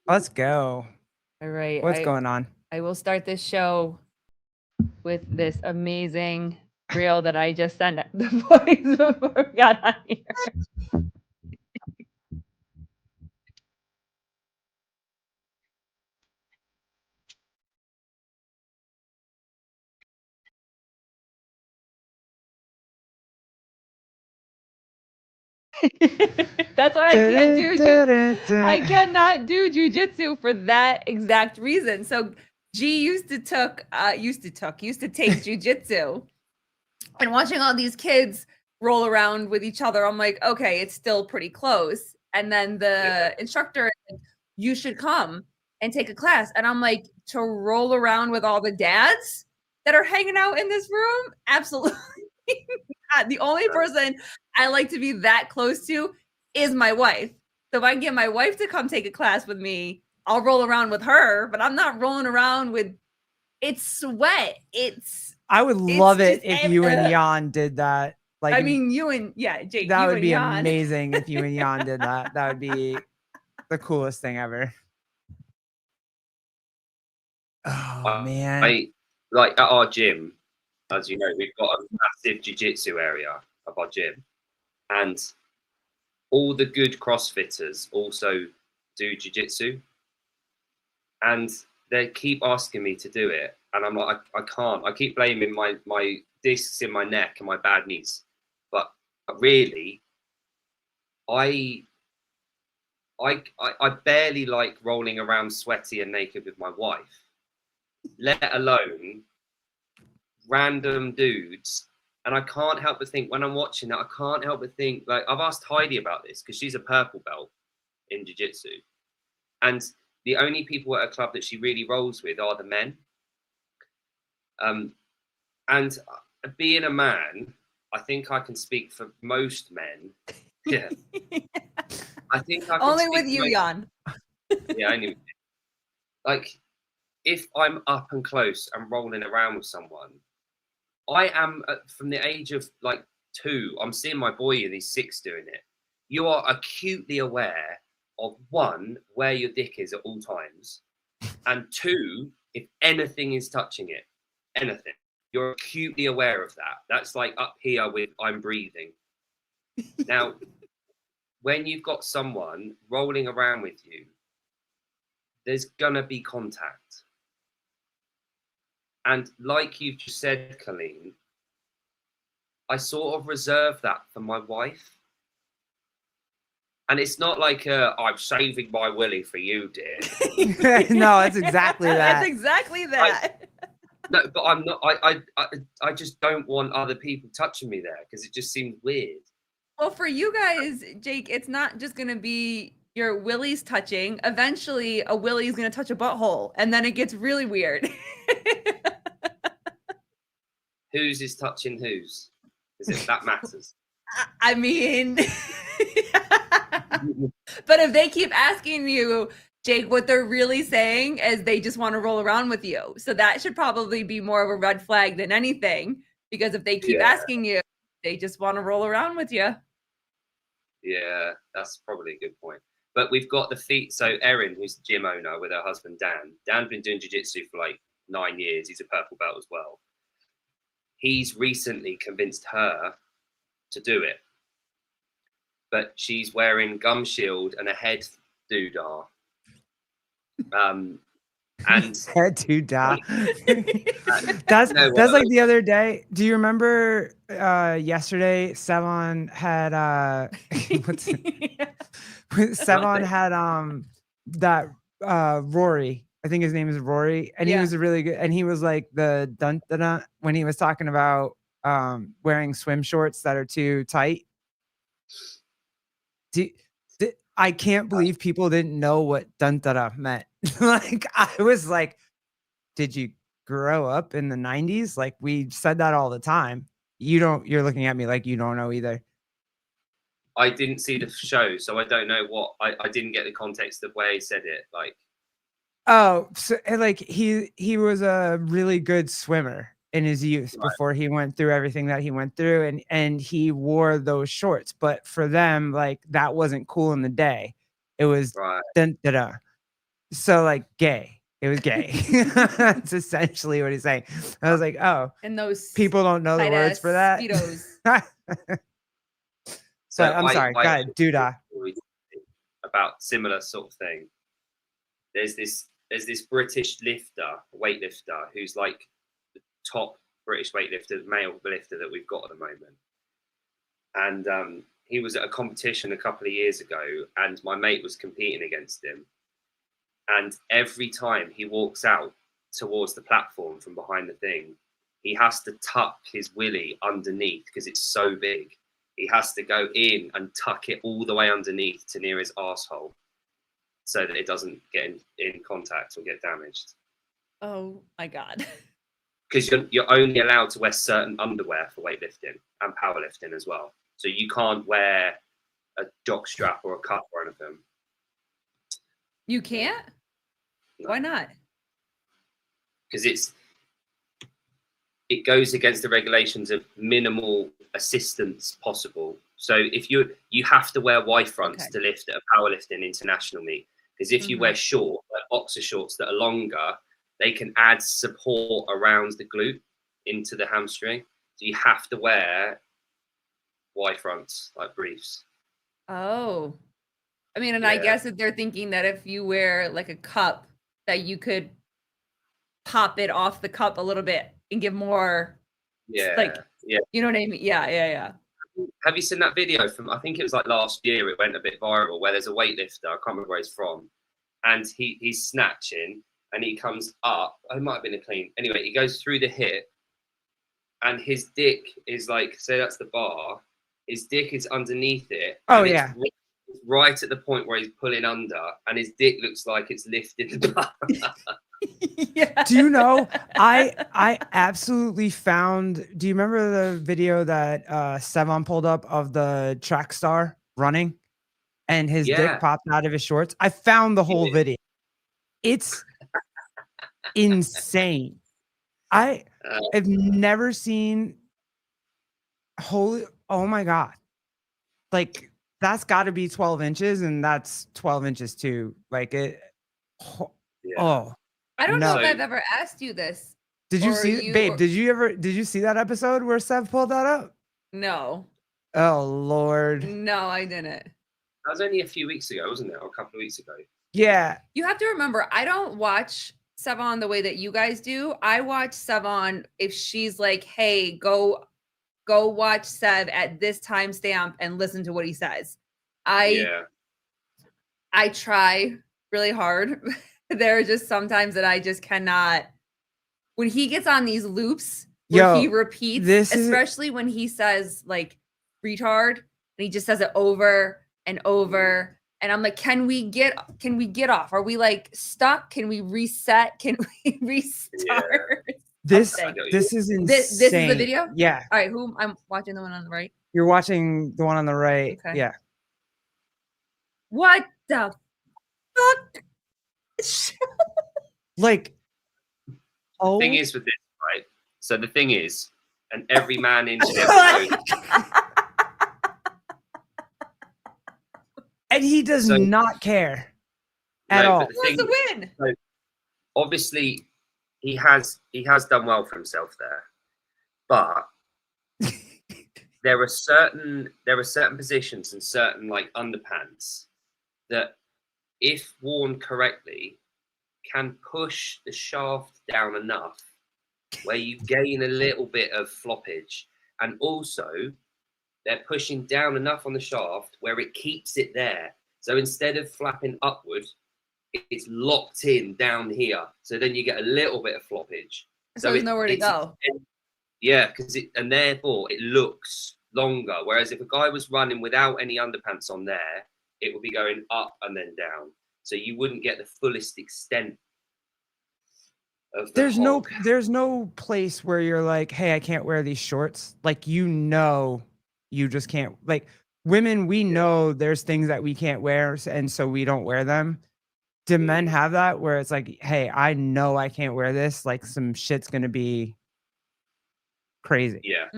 Let's go. All right. What's going on? I will start this show with this amazing reel that I just sent the boys before we got on here. That's why I can't do. I cannot do jujitsu for that exact reason. So G used to take jujitsu, and watching all these kids roll around with each other, I'm like, okay, it's still pretty close. And then the instructor, you should come and take a class. And I'm like, to roll around with all the dads that are hanging out in this room? Absolutely not. The only person I like to be that close to is my wife. So if I can get my wife to come take a class with me, I'll roll around with her, but I'm not rolling around with it's sweat. I would love it if you and Jan did that. Like, I mean, you and Jake, that you would and be Jan. amazing if you and Jan did that. That would be the coolest thing ever. Oh man! I like at our gym, as you know, we've got a massive jiu-jitsu area of our gym, and all the good CrossFitters also do jiu-jitsu, and they keep asking me to do it, and I'm like, I can't. I keep blaming my discs in my neck and my bad knees, but really, I barely like rolling around sweaty and naked with my wife, let alone random dudes. And I can't help but think when I'm watching that, I can't help but think, like, I've asked Heidi about this because she's a purple belt in jiu-jitsu, and the only people at a club that she really rolls with are the men. And being a man, I think I can speak for most men. Yeah. I think I can only with you, Jan. Yeah, only with you. Like, if I'm up and close and rolling around with someone, I am from the age of like 2. I'm seeing my boy and he's 6 doing it. You are acutely aware of 1, where your dick is at all times, and 2, if anything is touching it, anything. You're acutely aware of that. That's like up here with I'm breathing. Now, when you've got someone rolling around with you, there's gonna be contact. And like you've just said, Colleen, I sort of reserve that for my wife. And it's not like I'm saving my willy for you, dear. No, it's exactly that. That's exactly that. No, but I'm not. I just don't want other people touching me there because it just seems weird. Well, for you guys, Jake, it's not just gonna be your willies touching. Eventually, a willy is gonna touch a butthole, and then it gets really weird. Whose is touching whose? Is it that matters? I mean, but if they keep asking you, Jake, what they're really saying is they just want to roll around with you. So that should probably be more of a red flag than anything, because if they keep asking you, they just want to roll around with you. Yeah, that's probably a good point. But we've got the feet. So Erin, who's the gym owner with her husband, Dan. Dan's been doing jiu-jitsu for like 9 years. He's a purple belt as well. He's recently convinced her to do it, but she's wearing gum shield and a head doodah. And head doodah. that's like the other day. Do you remember yesterday? Sevon had Sevon had that Rory. I think his name is Rory, and he was really good. And he was like the dun-dun-dun when he was talking about wearing swim shorts that are too tight. I can't believe people didn't know what dun-dun-dun meant. Like, I was like, did you grow up in the 90s? Like, we said that all the time. You're looking at me like you don't know either. I didn't see the show, so I don't know what I didn't get the context of where he said it. Like, oh, so like he was a really good swimmer in his youth before he went through everything that he went through, and he wore those shorts, but for them, like, that wasn't cool in the day. It was dun-dun-dun. So like gay. It was gay. That's essentially what he's saying. I was like, oh, And those people don't know the tight words ass for that. Speedos. So But I'm sorry. Go ahead, Doodah. About similar sort of thing. There's this British weightlifter, who's like the top British weightlifter, male lifter that we've got at the moment. And he was at a competition a couple of years ago, and my mate was competing against him. And every time he walks out towards the platform from behind the thing, he has to tuck his willy underneath because it's so big. He has to go in and tuck it all the way underneath to near his arsehole so that it doesn't get in contact or get damaged. Oh my God. Because you're only allowed to wear certain underwear for weightlifting and powerlifting as well. So you can't wear a jock strap or a cup or anything. You can't? No. Why not? Because it goes against the regulations of minimal assistance possible. So if you have to wear Y fronts to lift at a powerlifting international meet, because if you wear short, like boxer shorts that are longer, they can add support around the glute into the hamstring. So you have to wear Y fronts, like briefs. Oh. I mean, and I guess that they're thinking that if you wear like a cup, that you could pop it off the cup a little bit and give more, like, you know what I mean? Yeah. Have you seen that video from, I think it was like last year, it went a bit viral, where there's a weightlifter, I can't remember where he's from, and he's snatching, and he comes up, it might have been a clean, anyway, he goes through the hip, and his dick is like, say that's the bar, his dick is underneath it. Oh, and yeah. It's right at the point where he's pulling under, and his dick looks like it's lifted the bar. Yeah. Do you know, I absolutely found, do you remember the video that Sevon pulled up of the track star running and his dick popped out of his shorts? I found the whole video. It's insane. I have never seen oh my God. Like that's got to be 12 inches and that's 12 inches too. Like it. Oh. I don't know if I've ever asked you this. Did you see, babe? Did you see that episode where Sev pulled that up? No. Oh Lord. No, I didn't. That was only a few weeks ago, wasn't it? Or a couple of weeks ago. Yeah. You have to remember, I don't watch Sevon the way that you guys do. I watch Sevon if she's like, hey, go watch Sev at this timestamp and listen to what he says. I try really hard. There are just sometimes that I just cannot. When he gets on these loops where he repeats, especially when he says like retard, and he just says it over and over. And I'm like, can we get off? Are we like stuck? Can we reset? Can we restart? Yeah. This is insane. This is the video? Yeah. All right, I'm watching the one on the right. You're watching the one on the right. Okay. Yeah. What the fuck? Like, the thing is with this, right? So the thing is, and every man in and he does not care at all. He wants to win. So obviously, he has done well for himself there, but there are certain positions and certain like underpants that, if worn correctly, can push the shaft down enough where you gain a little bit of floppage, and also they're pushing down enough on the shaft where it keeps it there. So instead of flapping upward, it's locked in down here. So then you get a little bit of floppage. So there's nowhere to go. Yeah, and therefore it looks longer. Whereas if a guy was running without any underpants on there, it would be going up and then down. So you wouldn't get the fullest extent of the hog. There's no place where you're like, hey, I can't wear these shorts. Like, you just can't. Like, women, we know there's things that we can't wear, and so we don't wear them. Do men have that where it's like, hey, I know I can't wear this, like some shit's gonna be crazy? Yeah.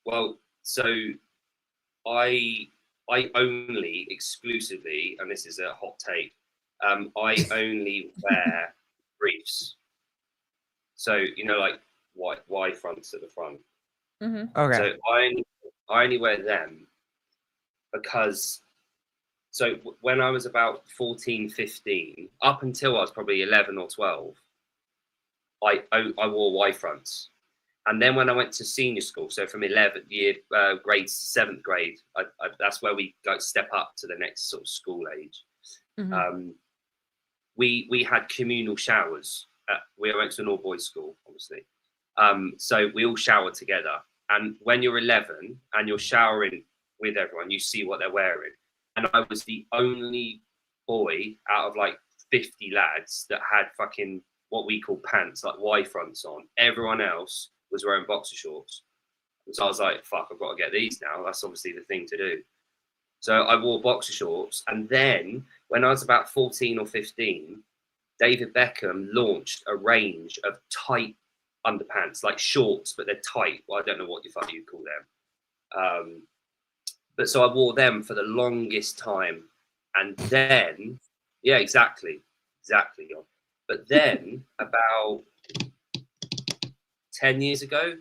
Well, so I only exclusively, and this is a hot take, I only wear briefs. So like white Y fronts at the front. Okay. So I only wear them because. So when I was about 14, 15, up until I was probably 11 or 12, I wore Y fronts. And then when I went to senior school, so from 11th year, grade 7th grade, that's where we step up to the next sort of school age. We had communal showers. We went to an all boys school, obviously. So we all showered together. And when you're 11 and you're showering with everyone, you see what they're wearing. And I was the only boy out of like 50 lads that had fucking what we call pants, like Y fronts on. Everyone else was wearing boxer shorts. So I was like, fuck, I've got to get these now. That's obviously the thing to do. So I wore boxer shorts. And then when I was about 14 or 15, David Beckham launched a range of tight underpants, like shorts, but they're tight. Well, I don't know what the fuck you call them. But so I wore them for the longest time. And then, yeah, exactly. But then about 10 years ago,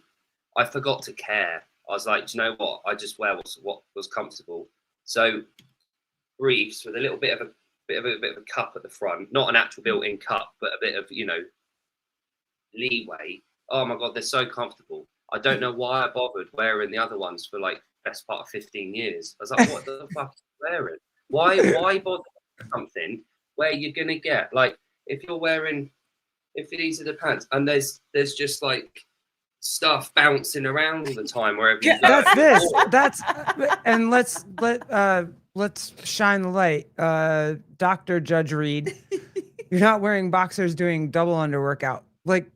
I forgot to care. I was like, do you know what? I just wear what was comfortable. So briefs with a little bit of a cup at the front, not an actual built-in cup, but a bit of, leeway. Oh my God, they're so comfortable. I don't know why I bothered wearing the other ones for like best part of 15 years. I was like, what the fuck are you wearing? Why bother with something where you're gonna get like if these are the pants and there's just like stuff bouncing around all the time wherever you go. And let's shine the light. Dr. Judge Reed, you're not wearing boxers doing double under workout. Like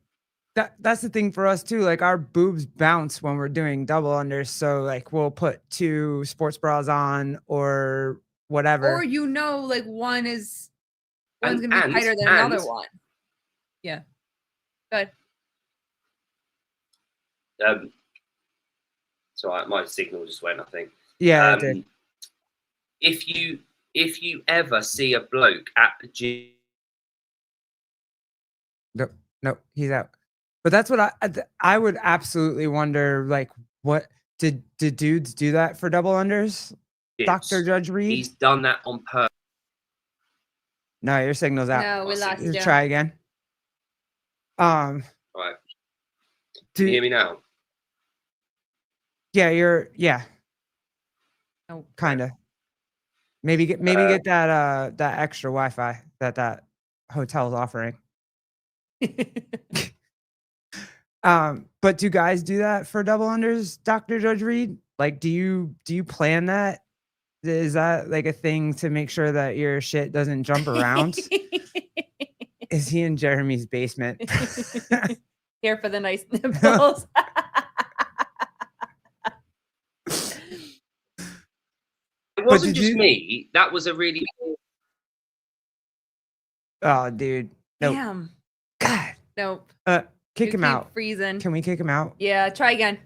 that's the thing for us too. Like our boobs bounce when we're doing double unders. So like we'll put 2 sports bras on or whatever. Or like one's gonna be tighter than another one. Yeah. Good. So my signal just went, I think. Yeah, it did. If you ever see a bloke at the gym, no, he's out. But that's what I would absolutely wonder. Like, what did dudes do that for double unders? Dr. Judge Reed. He's done that on purpose. No, your signal's out. No, we lost you. Try again. Right. Can you hear me now? Yeah. Oh, kind of. Maybe get that extra Wi-Fi that hotel's offering. But do guys do that for double unders, Dr. Judge Reed? Like, do you plan that? Is that like a thing to make sure that your shit doesn't jump around? Is he in Jeremy's basement? Here for the nice nipples. It wasn't just me. That was a really. Oh, dude. Nope. Damn. God. Nope. Kick him out. Freezing. Can we kick him out? Yeah. Try again.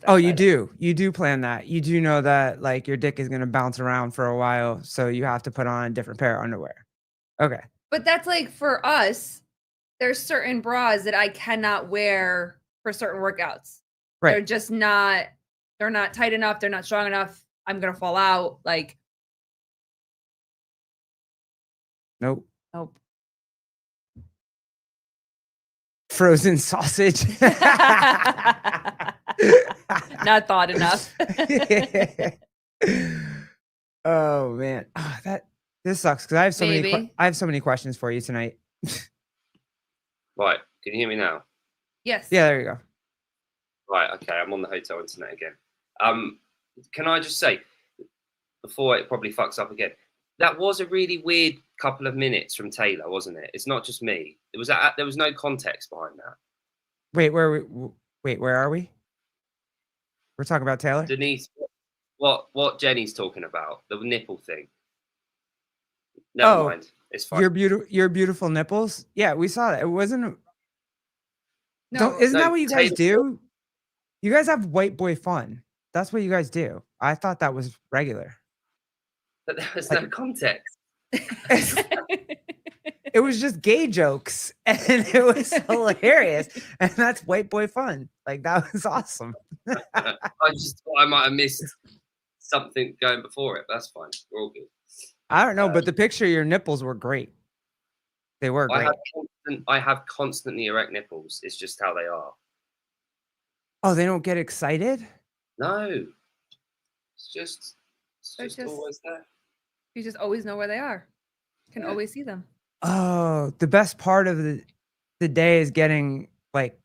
Oh, you do. You do plan that. You do know that like your dick is gonna bounce around for a while, so you have to put on a different pair of underwear. Okay. But that's like for us. There's certain bras that I cannot wear for certain workouts. Right. They're just not. They're not tight enough. They're not strong enough. I'm gonna fall out. Like. Nope. Frozen sausage. Not thought enough. Oh man, this sucks because I have so many questions for you tonight. Right, can you hear me now? Yes. Yeah, there you go. Right, okay, I'm on the hotel internet again. Can I just say before it probably fucks up again? That was a really weird couple of minutes from Taylor, wasn't it? It's not just me. It was there was no context behind that. Wait, where are we? We're talking about Taylor? Denise, what Jenny's talking about, the nipple thing. Never mind. It's fine. Your beautiful nipples? Yeah, we saw that. It wasn't No, isn't that what you guys do? You guys have white boy fun. That's what you guys do. I thought that was regular. but there was no context. It was just gay jokes, and it was hilarious, and that's white boy fun. Like, that was awesome. I just thought I might have missed something going before it, but that's fine. We're all good. I don't know, but the picture of your nipples were great. They were great. I have constantly erect nipples. It's just how they are. Oh, they don't get excited? No, it's just always there. You just always know where they are. You can always see them. Oh, the best part of the day is getting like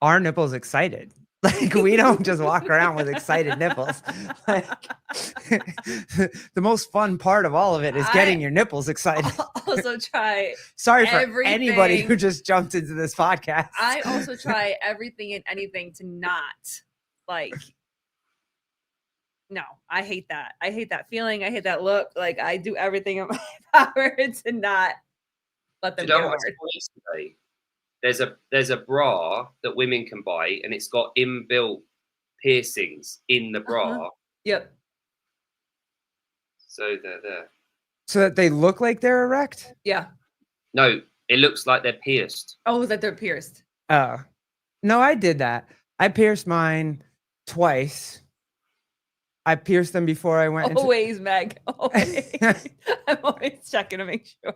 our nipples excited. Like, we don't just walk around with excited nipples. Like, the most fun part of all of it is getting your nipples excited. Also try Sorry for anybody who just jumped into this podcast. I also try everything and anything to not like. No, I hate that. I hate that feeling. I hate that look. Like, I do everything in my power to not let them get hard. Yesterday, there's a bra that women can buy, and it's got inbuilt piercings in the bra. Yep. So they're there. So that they look like they're erect? Yeah. No, it looks like they're pierced. Oh, that they're pierced. Oh. No, I did that. I pierced mine twice. I pierced them before I went Always, Meg. Always. I'm always checking to make sure.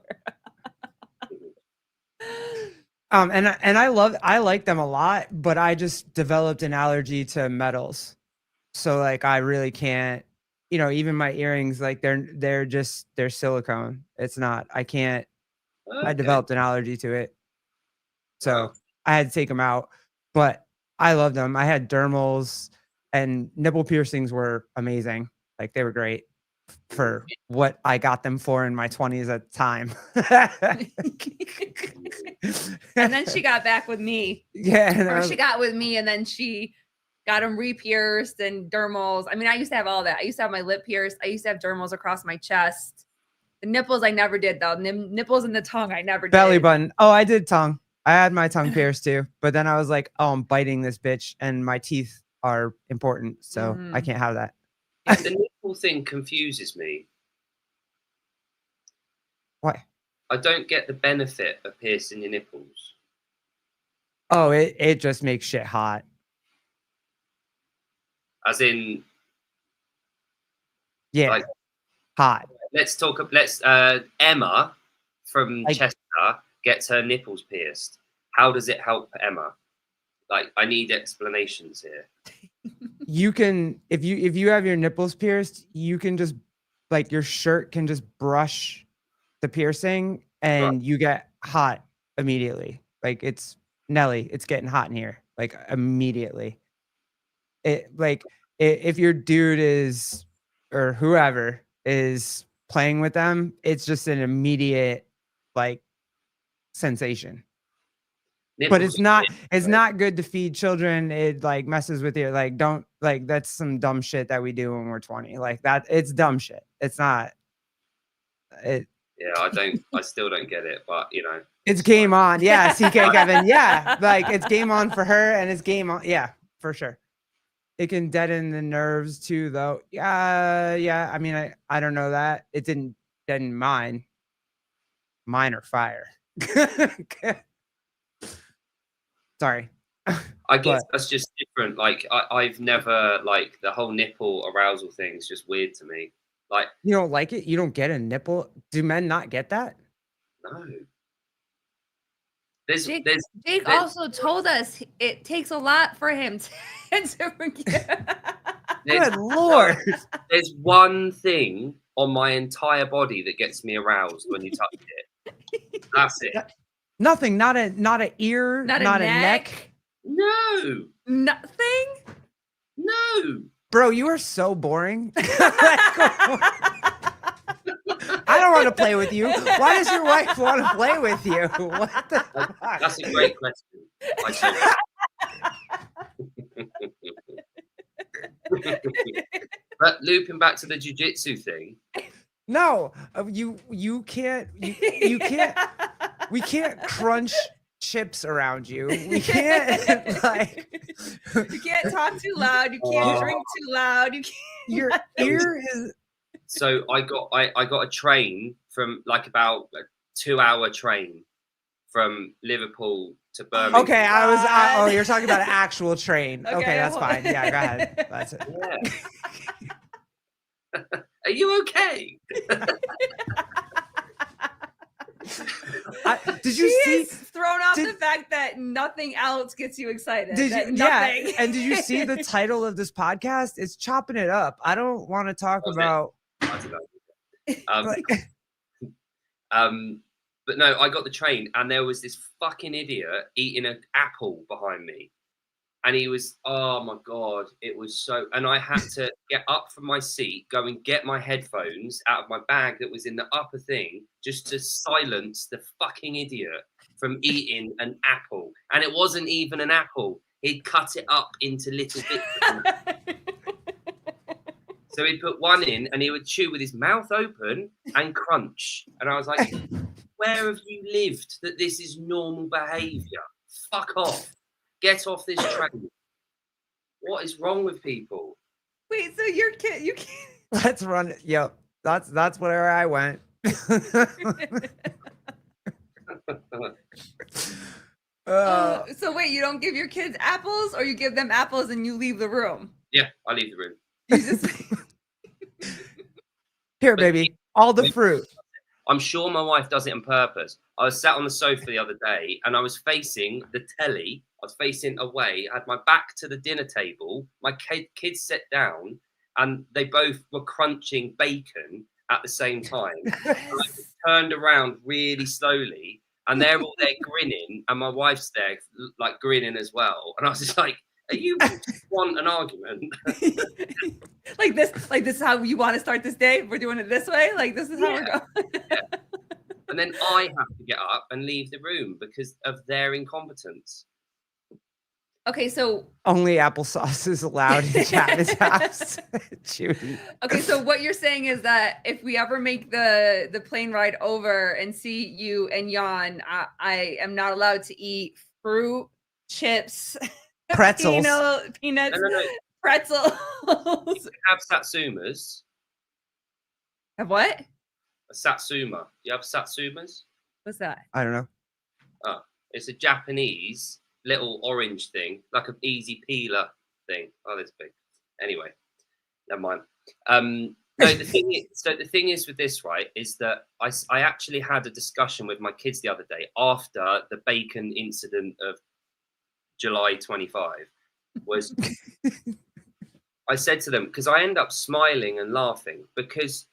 And I like them a lot, but I just developed an allergy to metals. So like, I really can't, even my earrings, like they're silicone. It's not, I can't, I developed an allergy to it. So I had to take them out, but I loved them. I had dermals, and nipple piercings were amazing. Like, they were great for what I got them for in my 20s at the time. And then she got back with me. Yeah. Or she got with me, and then she got them re-pierced and dermals. I mean, I used to have all that. I used to have my lip pierced. I used to have dermals across my chest. The nipples I never did, though. Nipples and the tongue I never did. Belly button. Oh, I did tongue. I had my tongue pierced too. But then I was like, oh, I'm biting this bitch, and my teeth are important, so I can't have that. The nipple thing confuses me. Why? I don't get the benefit of piercing your nipples. Oh, it just makes shit hot. As in, yeah, like, hot. Let's Emma from Chester gets her nipples pierced. How does it help Emma? Like, I need explanations here. You can, if you have your nipples pierced, you can just, like, your shirt can just brush the piercing, and you get hot immediately. Like, it's Nelly, it's getting hot in here, like, immediately. If your dude is, or whoever is playing with them, it's just an immediate, like, sensation. But it's not good to feed children. It like messes with you. Like, don't, like, that's some dumb shit that we do when we're 20. Like, that, it's dumb shit. It's not it. Yeah, I still don't get it, but it's game on. Yeah, CK Kevin. Yeah, like, it's game on for her, and it's game on. Yeah, for sure. It can deaden the nerves too, though. Yeah. I mean, I don't know that. It didn't deaden mine. Mine are fire. Sorry. I guess that's just different. Like, I've never, like, the whole nipple arousal thing is just weird to me. Like, you don't like it? You don't get a nipple? Do men not get that? No. Jake also told us it takes a lot for him to forget. Good Lord. There's one thing on my entire body that gets me aroused when you touch it. That's it. Nothing. Not an ear. Not a neck. No. Nothing. No. Bro, you are so boring. I don't want to play with you. Why does your wife want to play with you? What the fuck? That's a great question. But looping back to the jiu-jitsu thing. No, you can't. You can't. We can't crunch chips around you. We can't like. You can't talk too loud. You can't drink too loud. You can't. Your ear is. So I got a train from like about a 2-hour train from Liverpool to Birmingham. Okay, oh, you're talking about an actual train. Okay, that's fine. Yeah, go ahead. That's it. Yeah. Are you okay? Did you see? Thrown off the fact that nothing else gets you excited. Yeah, and did you see the title of this podcast? It's Chopping It Up. I don't want to talk about. I don't know. But no, I got the train, and there was this fucking idiot eating an apple behind me. And he was, oh my God, it was so, and I had to get up from my seat, go and get my headphones out of my bag that was in the upper thing, just to silence the fucking idiot from eating an apple. And it wasn't even an apple. He'd cut it up into little bits. So he'd put one in and he would chew with his mouth open and crunch. And I was like, where have you lived that this is normal behavior? Fuck off. Get off this train. What is wrong with people? Wait, so you can't. Let's run it. Yep. That's where I went. So wait, you don't give your kids apples, or you give them apples and you leave the room? Yeah, I leave the room. You just... Here, baby, all the fruit. I'm sure my wife does it on purpose. I was sat on the sofa the other day and I was facing the telly. I was facing away. I had my back to the dinner table. My kids sat down and they both were crunching bacon at the same time. And I turned around really slowly and they're all there grinning and my wife's there like grinning as well. And I was just like, are you want an argument? like this is how you want to start this day? We're doing it this way? Like this is how we're going? Yeah. And then I have to get up and leave the room because of their incompetence. Okay, so only applesauce is allowed in Chapman's house. Judy. Okay, so what you're saying is that if we ever make the plane ride over and see you and Jan, I am not allowed to eat fruit, chips, pretzels, peanuts, no. pretzels. You can have satsumas. Have what? A satsuma. Do you have satsumas? What's that? I don't know. Oh, it's a Japanese little orange thing, like an easy peeler thing. Oh, that's big. Anyway, never mind. No, the thing is with this, right, is that I actually had a discussion with my kids the other day after the bacon incident of July 25 was I said to them, because I end up smiling and laughing because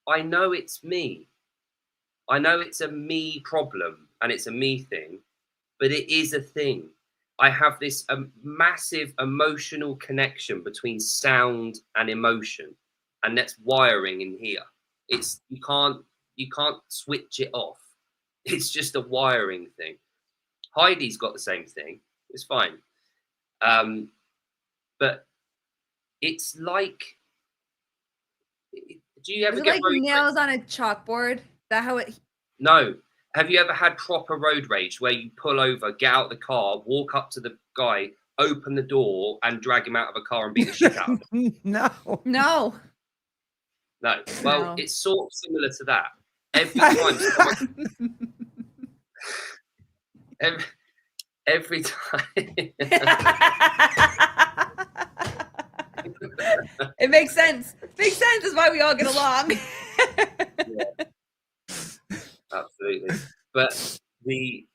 I know it's me. I know it's a me problem and it's a me thing, but it is a thing. I have this massive emotional connection between sound and emotion, and that's wiring in here. It's you can't switch it off. It's just a wiring thing. Heidi's got the same thing. It's fine. But it's like, do you ever get like nails on a chalkboard? Is that how it? No. Have you ever had proper road rage where you pull over, get out the car, walk up to the guy, open the door, and drag him out of a car and beat the shit out of him? No. No. Well, No. it's sort of similar to that. Every time. Every time. It makes sense. Makes sense. Is why we all get along. Yeah. Absolutely. But the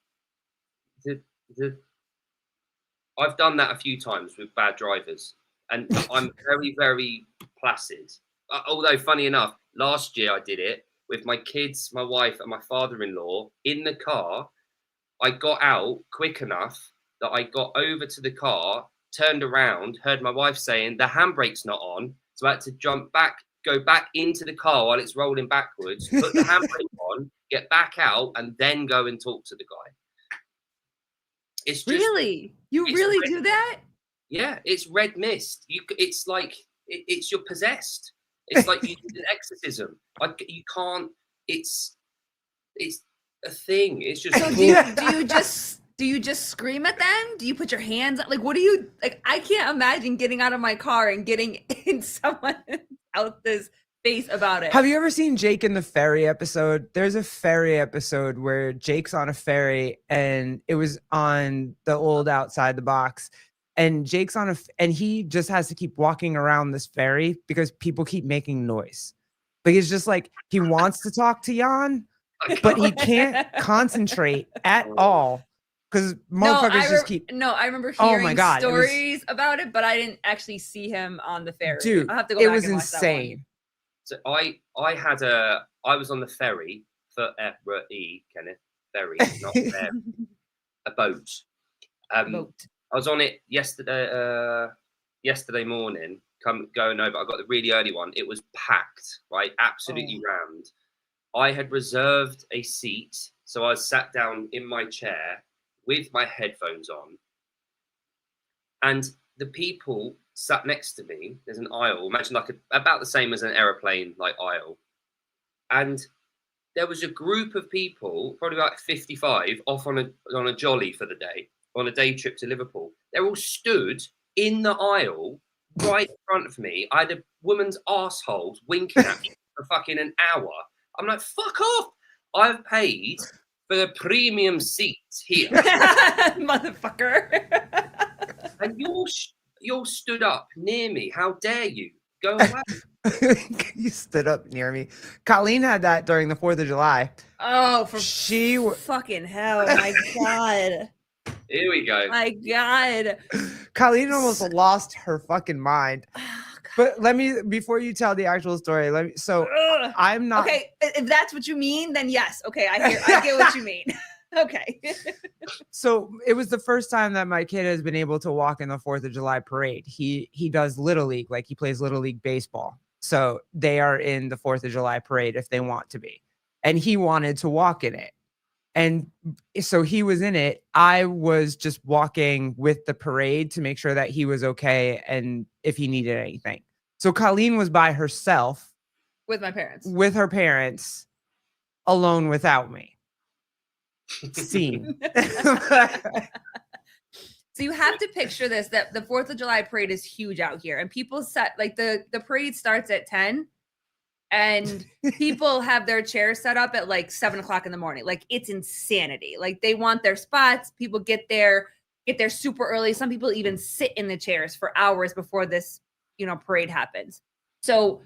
I've done that a few times with bad drivers, and I'm very, very placid. Although, funny enough, last year I did it with my kids, my wife, and my father-in-law in the car. I got out quick enough that I got over to the car, turned around, heard my wife saying the handbrake's not on, so I had to go back into the car while it's rolling backwards, put the handbrake on, get back out, and then go and talk to the guy. It's just, really? You really do that? Yeah, it's red mist. It's like it's you're possessed. It's like you did an exorcism. You can't. It's a thing. It's just. So do you just scream at them? Do you put your hands up? Like, what do you like? I can't imagine getting out of my car and getting in someone else's face about it. Have you ever seen Jake in the ferry episode? There's a ferry episode where Jake's on a ferry and it was on the old Outside the Box. And Jake's on and he just has to keep walking around this ferry because people keep making noise. But he's just like, he wants to talk to Jan, but he can't concentrate at all because motherfuckers just keep. No, I remember Oh hearing my God, stories about it, but I didn't actually see him on the ferry. Dude, I'll have to go it back was and watch insane. So I was on the ferry for Kenneth ferry, not ferry, a boat. Boat. I was on it yesterday morning, going over. I got the really early one. It was packed, right? Absolutely rammed. I had reserved a seat, so I sat down in my chair with my headphones on. And the people sat next to me, there's an aisle, imagine like about the same as an aeroplane, like aisle. And there was a group of people, probably about 55, off on a jolly for the day, on a day trip to Liverpool. They're all stood in the aisle right in front of me. I had a woman's arsehole winking at me for fucking an hour. I'm like, fuck off. I've paid for the premium seats here. Motherfucker. And you're stood up near me. How dare you? Go away. You stood up near me. Colleen had that during the 4th of July. Oh, for fucking hell. My God. Here we go. My God. Colleen almost lost her fucking mind. But before you tell the actual story, I'm not. Okay, if that's what you mean, then yes. Okay, I get what you mean. Okay. So it was the first time that my kid has been able to walk in the 4th of July parade. He does Little League, like he plays Little League baseball. So they are in the 4th of July parade if they want to be. And he wanted to walk in it. And so he was in it. I was just walking with the parade to make sure that he was okay and if he needed anything. So Colleen was by herself. With my parents. With her parents, alone without me. Scene. So you have to picture this, that the 4th of July parade is huge out here. And people like the parade starts at 10. And people have their chairs set up at like 7 o'clock in the morning. Like it's insanity. Like they want their spots. People get there super early. Some people even sit in the chairs for hours before this, parade happens. So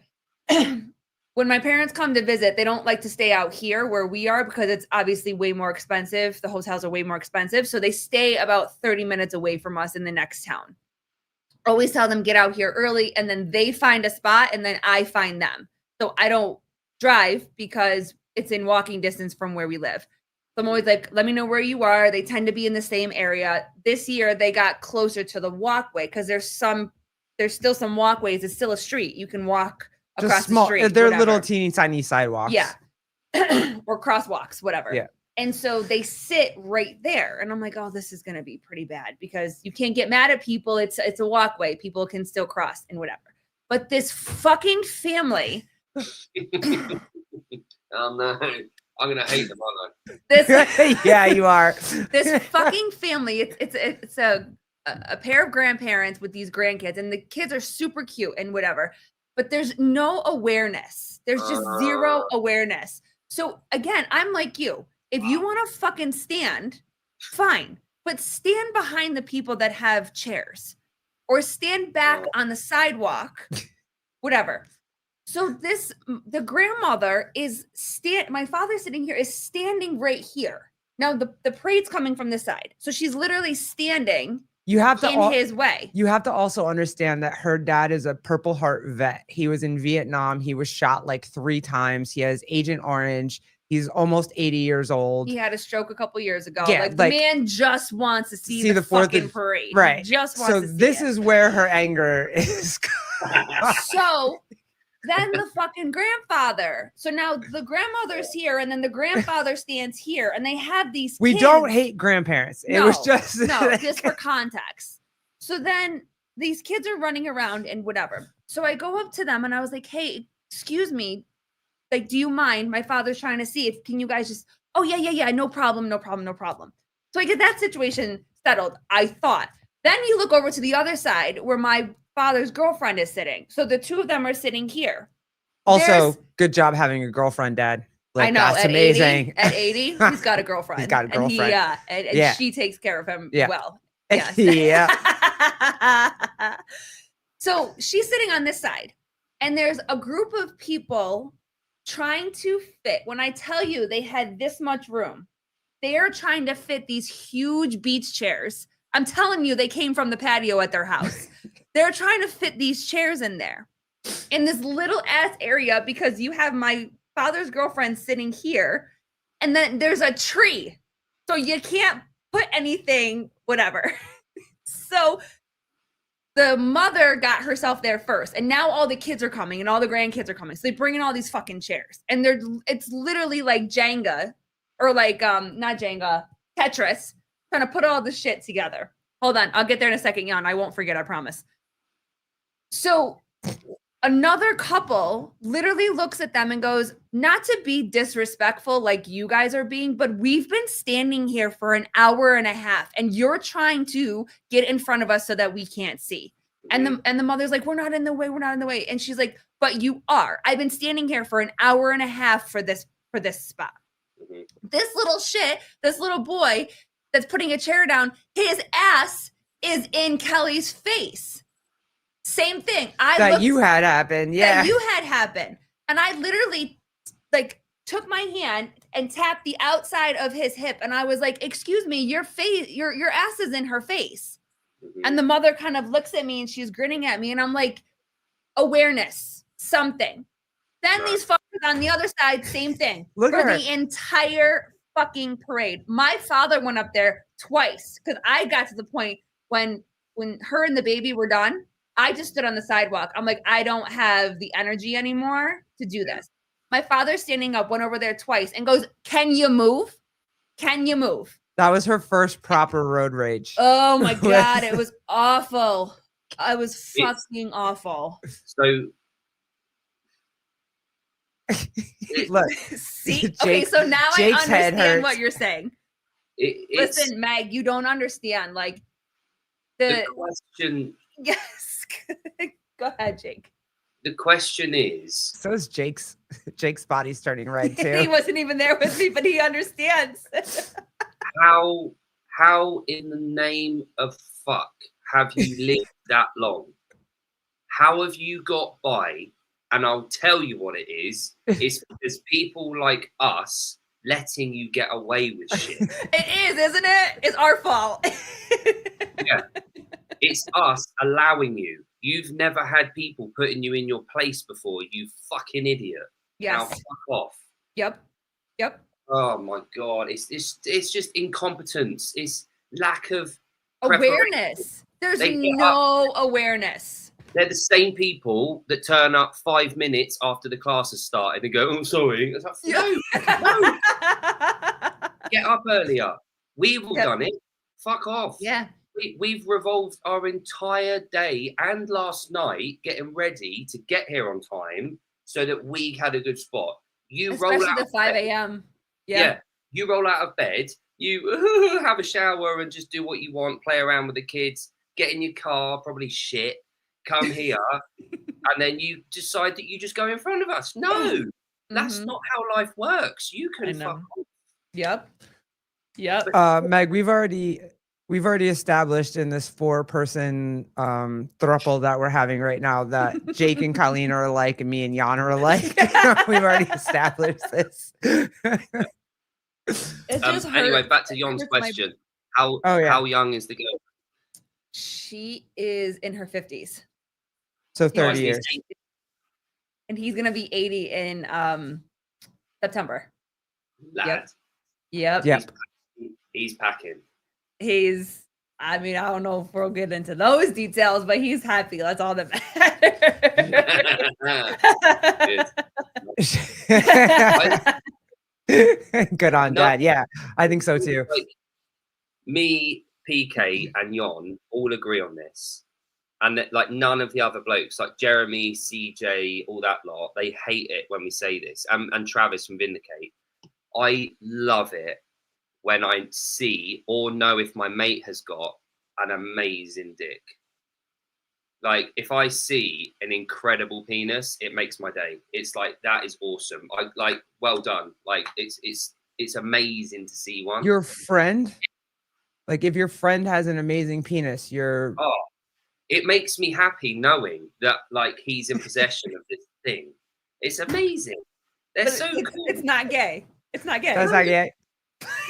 when my parents come to visit, they don't like to stay out here where we are because it's obviously way more expensive. The hotels are way more expensive. So they stay about 30 minutes away from us in the next town. Always tell them get out here early and then they find a spot and then I find them. So I don't drive because it's in walking distance from where we live. So I'm always like, let me know where you are. They tend to be in the same area. This year they got closer to the walkway because there's still some walkways. It's still a street. You can walk across the street. They're little teeny tiny sidewalks. Yeah. Or crosswalks, whatever. Yeah. And so they sit right there. And I'm like, oh, this is going to be pretty bad because you can't get mad at people. It's a walkway. People can still cross and whatever. But this fucking family. Oh no, I'm gonna hate them, aren't I? Yeah, you are. This fucking family. It's a pair of grandparents with these grandkids, and the kids are super cute and whatever. But there's no awareness. There's just zero awareness. So again, I'm like you. If you want to fucking stand, fine, but stand behind the people that have chairs, or stand back on the sidewalk, whatever. So the grandmother is my father's sitting here is standing right here. Now the parade's coming from this side. So she's literally standing in his way. You have to also understand that her dad is a Purple Heart vet. He was in Vietnam. He was shot like 3 times. He has Agent Orange. He's almost 80 years old. He had a stroke a couple years ago. Yeah, the man just wants to see the fucking parade. Right. He just wants to see this is where her anger is. So then the fucking grandfather. So now the grandmother's here, and then the grandfather stands here, and they have these. We kids. don't hate grandparents. It was just just for context. So then these kids are running around and whatever. So I go up to them and I was like, "Hey, excuse me, like, do you mind? My father's trying to see if can you guys just? Oh yeah, no problem. So I get that situation settled. I thought. Then you look over to the other side where my father's girlfriend is sitting. So the two of them are sitting here. Also, good job having a girlfriend, Dad. Like, I know. that's At amazing. 80, at 80, he's got a girlfriend. He's got a girlfriend. And Yeah. she takes care of him Yeah. well. Yes. Yeah. So she's sitting on this side, and there's a group of people trying to fit. When I tell you they had this much room, they are trying to fit these huge beach chairs. I'm telling you, they came from the patio at their house. They're trying to fit these chairs in there, in this little ass area, because you have my father's girlfriend sitting here, and then there's a tree. So you can't put anything, whatever. So the mother got herself there first, and now all the kids are coming and all the grandkids are coming. So they bring in all these fucking chairs, and it's literally like Jenga, or like not Jenga, Tetris, trying to put all this shit together. Hold on, I'll get there in a second, Jan. I won't forget, I promise. So another couple literally looks at them and goes, not to be disrespectful like you guys are being, but we've been standing here for an hour and a half, and you're trying to get in front of us so that we can't see. And the mother's like, we're not in the way. We're not in the way. And she's like, but you are. I've been standing here for an hour and a half for this spot. This little shit, this little boy that's putting a chair down, his ass is in Kelly's face. Same thing. You had happen. Yeah. That you had happen. And I literally like took my hand and tapped the outside of his hip. And I was like, excuse me, your face, your ass is in her face. And the mother kind of looks at me and she's grinning at me. And I'm like, awareness, something. Then these fuckers on the other side, same thing. Look for at her. the entire fucking parade. My father went up there twice because I got to the point when her and the baby were done. I just stood on the sidewalk. I'm like, I don't have the energy anymore to do this. My father standing up, went over there twice and goes, can you move? Can you move? That was her first proper road rage. Oh my God. It was awful. I was fucking awful. So look, see, okay, so now Jake's I understand what you're saying. Listen, Meg, you don't understand. Like the question. Yes. Go ahead, Jake. The question is. So is Jake's body's turning red too. He wasn't even there with me, but he understands. How in the name of fuck have you lived that long? How have you got by? And I'll tell you what it is. It's because people like us letting you get away with shit. It is, isn't it? It's our fault. Yeah. It's us allowing you. You've never had people putting you in your place before, you fucking idiot. Yes. Now fuck off. Yep. Oh my God. It's just incompetence. It's lack of awareness. There's no awareness. They're the same people that turn up 5 minutes after the class has started and go, oh, sorry. It's like, no. Get up earlier. We've all done it. Fuck off. Yeah. We've revolved our entire day and last night getting ready to get here on time so that we had a good spot. Especially roll out the 5 a.m. Yeah. You roll out of bed, you have a shower and just do what you want, play around with the kids, get in your car, probably shit, come here, and then you decide that you just go in front of us. No, that's not how life works. You can fuck off. Yep. Meg, we've already established in this 4-person throuple that we're having right now that Jake and Colleen are alike and me and Jan are alike. We've already established this. Anyway, back to Jan's question. How young is the girl? She is in her 50s. So 30 years. And he's going to be 80 in September. Lad. Yep. He's packing. I don't know if we'll get into those details, but he's happy. That's all that matters. Good on Dad. Yeah, I think so too. Like, me, PK, and Jon all agree on this. And that, like, none of the other blokes, like Jeremy, CJ, all that lot, they hate it when we say this. And Travis from Vindicate. I love it when I see or know if my mate has got an amazing dick. Like if I see an incredible penis, it makes my day. It's like that is awesome. I like well done. Like it's amazing to see one. Your friend, like if your friend has an amazing penis, you're Oh, it makes me happy knowing that like he's in possession of this thing. It's amazing. They're But so it's, cool. it's not gay. It's not gay. that's not gay.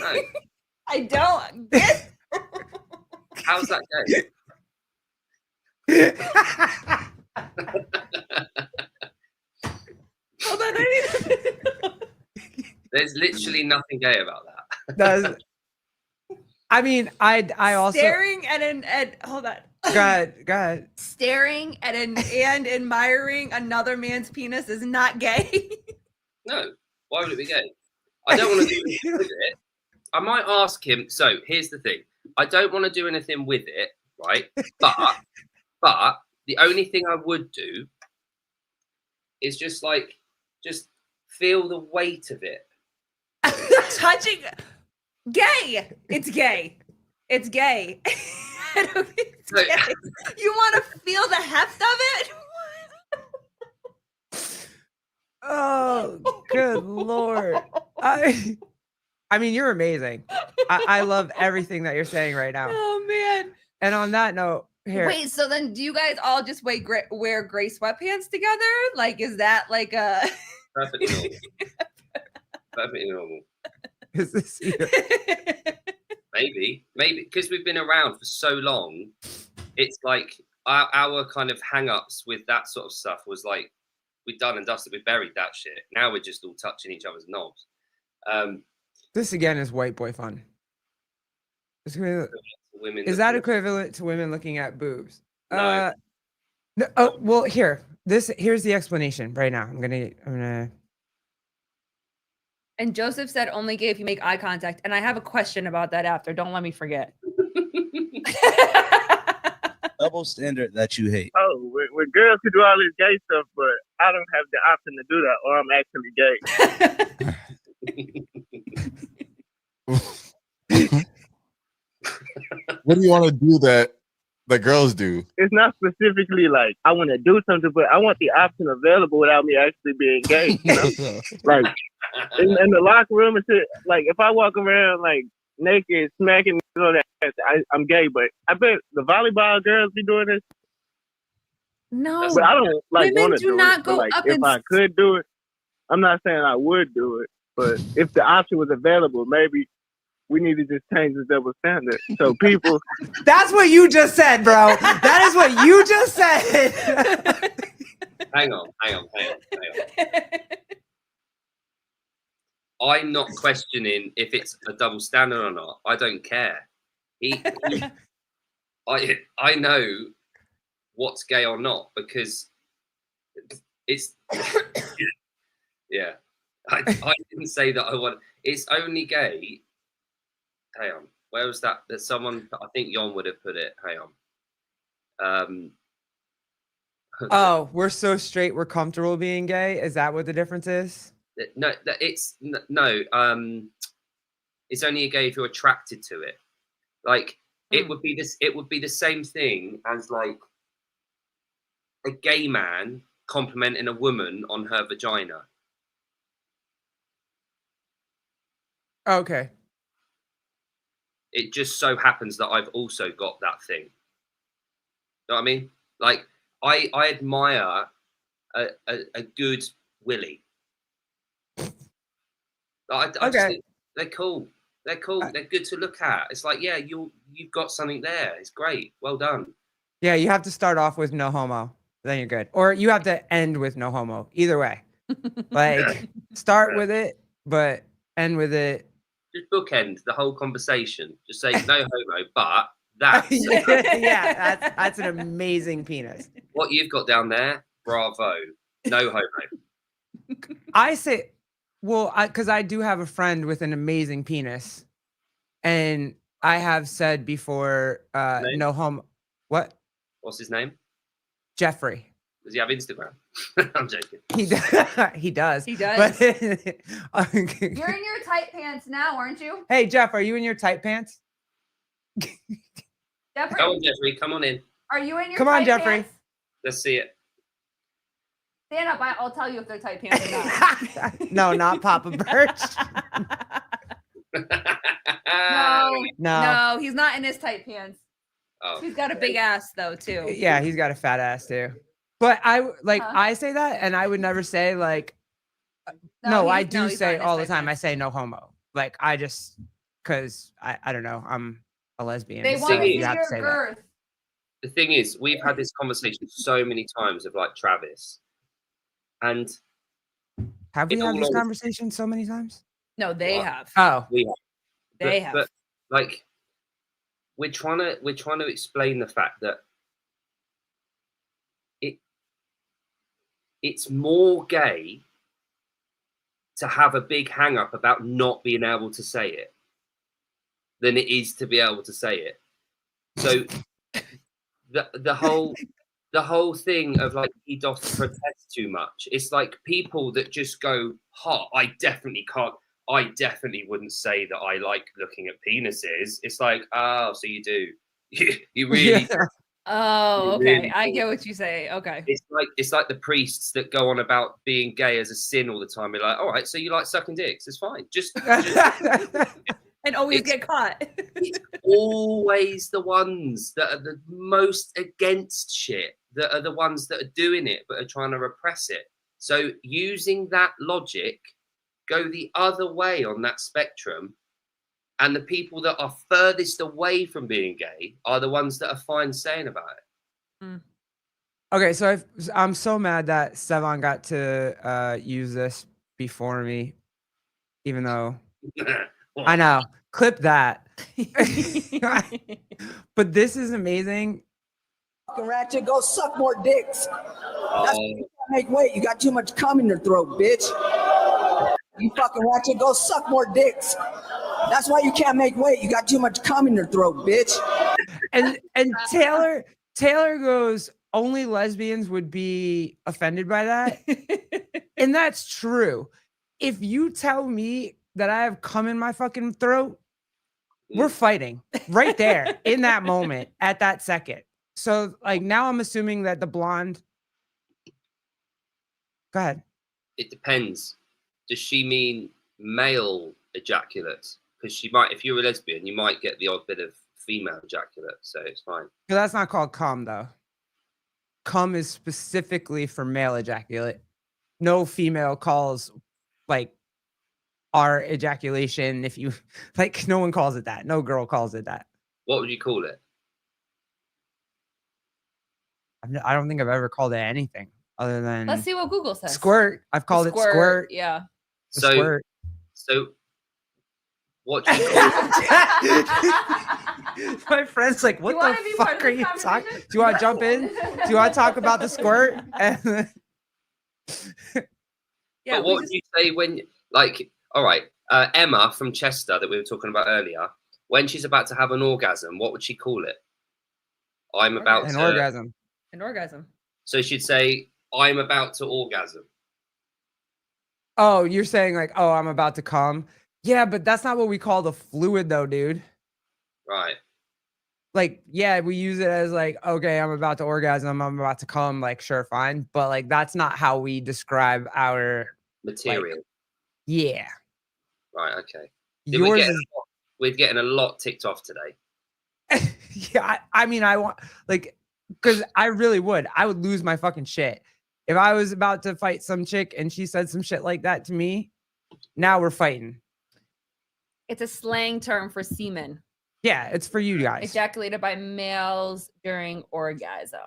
No, I don't get. how's that going? Hold on, I need. There's literally nothing gay about that. Does I mean I also Staring at hold on. go ahead. Staring at and admiring another man's penis is not gay. No, why would it be gay? I don't want to do anything with it. I might ask him. So here's the thing: I don't want to do anything with it, right? But the only thing I would do is just feel the weight of it. Touching gay. It's gay. It's gay. I don't think it's So- gay. You want to feel the heft of it? Oh, good lord. I mean, you're amazing. I love everything that you're saying right now. Oh man. And on that note, here. Wait, so then do you guys all just wear gray sweatpants together? Like, is that like a Perfectly normal. Perfectly normal. Is this Maybe because we've been around for so long, it's like our kind of hang-ups with that sort of stuff was like we've done and dusted, we buried that shit. Now we're just all touching each other's knobs. This again is white boy fun. Women Is that equivalent to women looking at boobs? No. No, oh, well, here's the explanation right now. I'm gonna. And Joseph said only gay if you make eye contact. And I have a question about that after. Don't let me forget. Double standard that you hate. Oh, when girls can do all this gay stuff, but I don't have the option to do that, or I'm actually gay. What do you want to do that girls do? It's not specifically like I want to do something, but I want the option available without me actually being gay. You know? Like in the locker room and shit. Like if I walk around like naked, smacking on that, I'm gay. But I bet the volleyball girls be doing this. No, But I don't like women want to do do not it. go But, like, up if and I could do it, I'm not saying I would do it. But if the option was available, maybe we need to just change the double standard. So people, That's what you just said, bro. That is what you just said. hang on. I'm not questioning if it's a double standard or not. I don't care. I know what's gay or not because it's yeah. I didn't say that I want. It's only gay. Hang on. Where was that? There's someone. I think Jon would have put it. Hang on. Oh, we're so straight. We're comfortable being gay. Is that what the difference is? No. It's no. It's only gay if you're attracted to it. Like it would be this. It would be the same thing as like a gay man complimenting a woman on her vagina. Okay. It just so happens that I've also got that thing. You know what I mean? Like I admire a good willy. I Okay. just think they're cool. They're cool. They're good to look at. It's like, yeah, you've got something there. It's great. Well done. Yeah, you have to start off with no homo. Then you're good. Or you have to end with no homo. Either way. Like start with it, but end with it. Just bookend the whole conversation. Just say no homo, but that's Yeah, that's an amazing penis. what you've got down there. Bravo. No homo. I say, well, because I do have a friend with an amazing penis, and I have said before, Name? no homo. What? What's his name? Jeffrey. Does he have Instagram? I'm joking. He does. He does. But, You're in your tight pants now, aren't you? hey, Jeff, are you in your tight pants? Jeffrey, Come on, Jeffrey. Come on in. are you in your Come on, tight Jeffrey. pants? Let's see it. Stand up. I'll tell you if they're tight pants or not. No, not Papa Birch. No, he's not in his tight pants. Oh. He's got a big ass though too. Yeah, he's got a fat ass too. But I say that, and I would never say like. No, I do say all the time. I say no homo. Like I just because I don't know. I'm a lesbian. They so want to see you have your to say that. girth. The thing is, we've had this conversation so many times of like Travis, and Have we in had all this honesty- conversation so many times? No, they What? have. Oh, we have. They but, have. But like, we're trying to explain the fact that it's more gay to have a big hang up about not being able to say it than it is to be able to say it. So the whole thing of like he doth protest too much. It's like people that just go, I definitely can't. I definitely wouldn't say that I like looking at penises. It's like, oh, so you do. You really. Yeah. Oh, okay. Really I cool. get what you say. Okay. It's like the priests that go on about being gay as a sin all the time. You're like, all right, so you like sucking dicks? It's fine. Just And always It's- get caught. it's always the ones that are the most against shit that are the ones that are doing it but are trying to repress it. So using that logic, go the other way on that spectrum, and the people that are furthest away from being gay are the ones that are fine saying about it. Okay, so I'm so mad that Sevan got to use this before me, even though I know. Clip that. But this is amazing. Fucking ratchet, go suck more dicks. That's why you can't make weight. You got too much cum in your throat, bitch. You fucking ratchet, go suck more dicks. That's why you can't make weight. You got too much cum in your throat, bitch. And Taylor goes, only lesbians would be offended by that. And that's true. If you tell me that I have cum in my fucking throat, we're fighting right there in that moment at that second. So like now I'm assuming that the blonde. Go ahead. It depends. Does she mean male ejaculate? Because she might, if you're a lesbian, you might get the odd bit of female ejaculate, so it's fine. But that's not called cum though. Cum is specifically for male ejaculate. No female calls like our ejaculation. If you like, no one calls it that. No girl calls it that. What would you call it? I don't think I've ever called it anything other than Let's see what Google says. squirt. I've called it squirt. Yeah. The So, squirt. so what do you call it? My friend's like, what wanna the be part fuck of are this you talking? conversation? Do you want to jump in? Do you want to talk about the squirt? Yeah. But what would you say when, like, all right, Emma from Chester that we were talking about earlier, when she's about to have an orgasm, what would she call it? I'm about An to. orgasm. An orgasm. So she'd say, I'm about to orgasm. Oh, you're saying like, oh, I'm about to come. Yeah, but that's not what we call the fluid though, dude. Right. Like, yeah, we use it as like, okay, I'm about to orgasm, I'm about to come, like, sure, fine. But like, that's not how we describe our Material. yeah. Right, okay. Yours is We're getting a lot ticked off today. yeah, I mean, I want like because I really would. I would lose my fucking shit. If I was about to fight some chick and she said some shit like that to me, now we're fighting. It's a slang term for semen. Yeah, it's for you guys. Ejaculated by males during orgasm.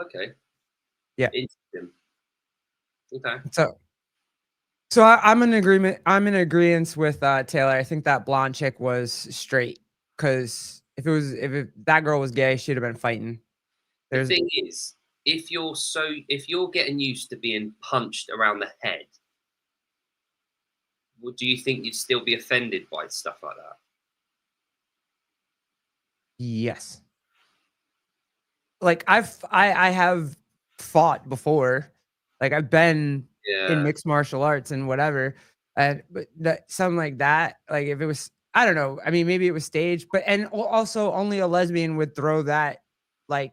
Okay. Yeah. Interesting. Okay. So I'm in agreement. I'm in agreement with Taylor. I think that blonde chick was straight because if that girl was gay, she'd have been fighting. The thing is, if you're getting used to being punched around the head, do you think you'd still be offended by stuff like that? Yes. Like I have fought before. Like I've been in mixed martial arts and whatever. And but something like that, like if it was, I don't know. I mean, maybe it was staged, but and also only a lesbian would throw that, like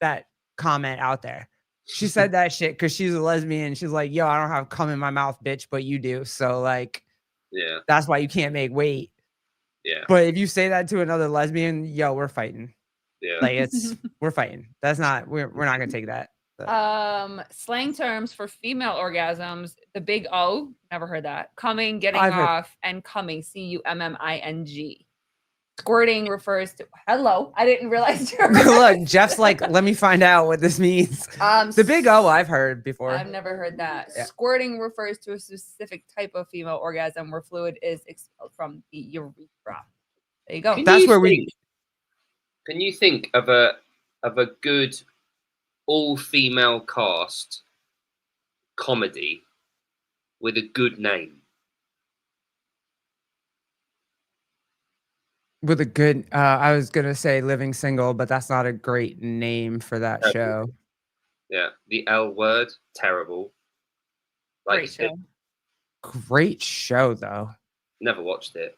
that comment out there. She said that shit because she's a lesbian. She's like, yo, I don't have cum in my mouth, bitch, but you do. So like, Yeah. that's why you can't make weight. Yeah. But if you say that to another lesbian, yo, we're fighting. Yeah. Like we're fighting. That's not, we're not gonna take that. So. Slang terms for female orgasms: the big O, never heard that. Coming, getting I've heard- off, and coming, CUMMING. Squirting refers to hello. I didn't realize you were Look, Jeff's like, let me find out what this means. The big O I've heard before. I've never heard that. Yeah. Squirting refers to a specific type of female orgasm where fluid is expelled from the urethra. There you go. Can you think of a good all-female cast comedy with a good name? With a good, I was gonna say Living Single, but that's not a great name for that show. Yeah, The L Word, terrible. Great show. Great show though. Never watched it.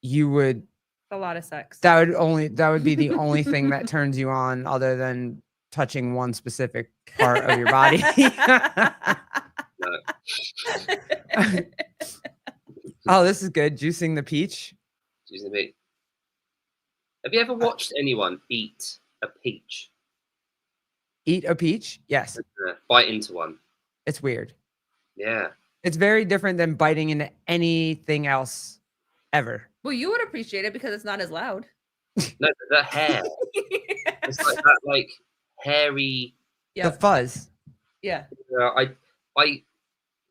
You would. A lot of sex. That would be the only thing that turns you on, other than touching one specific part of your body. Oh, this is good. Juicing the peach. Juicing the peach. Have you ever watched anyone eat a peach? Eat a peach? Yes. Bite into one. It's weird. Yeah. It's very different than biting into anything else ever. Well, you would appreciate it because it's not as loud. No, the hair. It's like that, like hairy. The fuzz. Yeah. I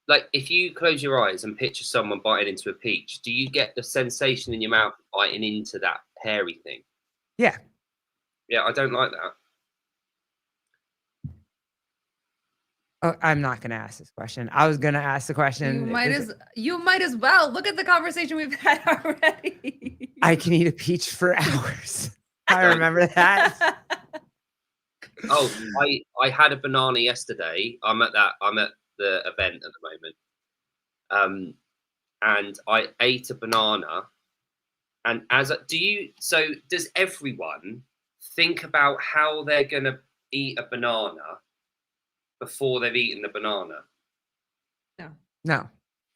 like if you close your eyes and picture someone biting into a peach. Do you get the sensation in your mouth biting into that hairy thing? Yeah. Yeah, I don't like that. Oh, I'm not gonna ask this question. I was gonna ask the question. You might as well. Look at the conversation we've had already. I can eat a peach for hours. I remember that. Oh, I had a banana yesterday. I'm at the event at the moment. And I ate a banana. And does everyone think about how they're gonna eat a banana before they've eaten the banana? No.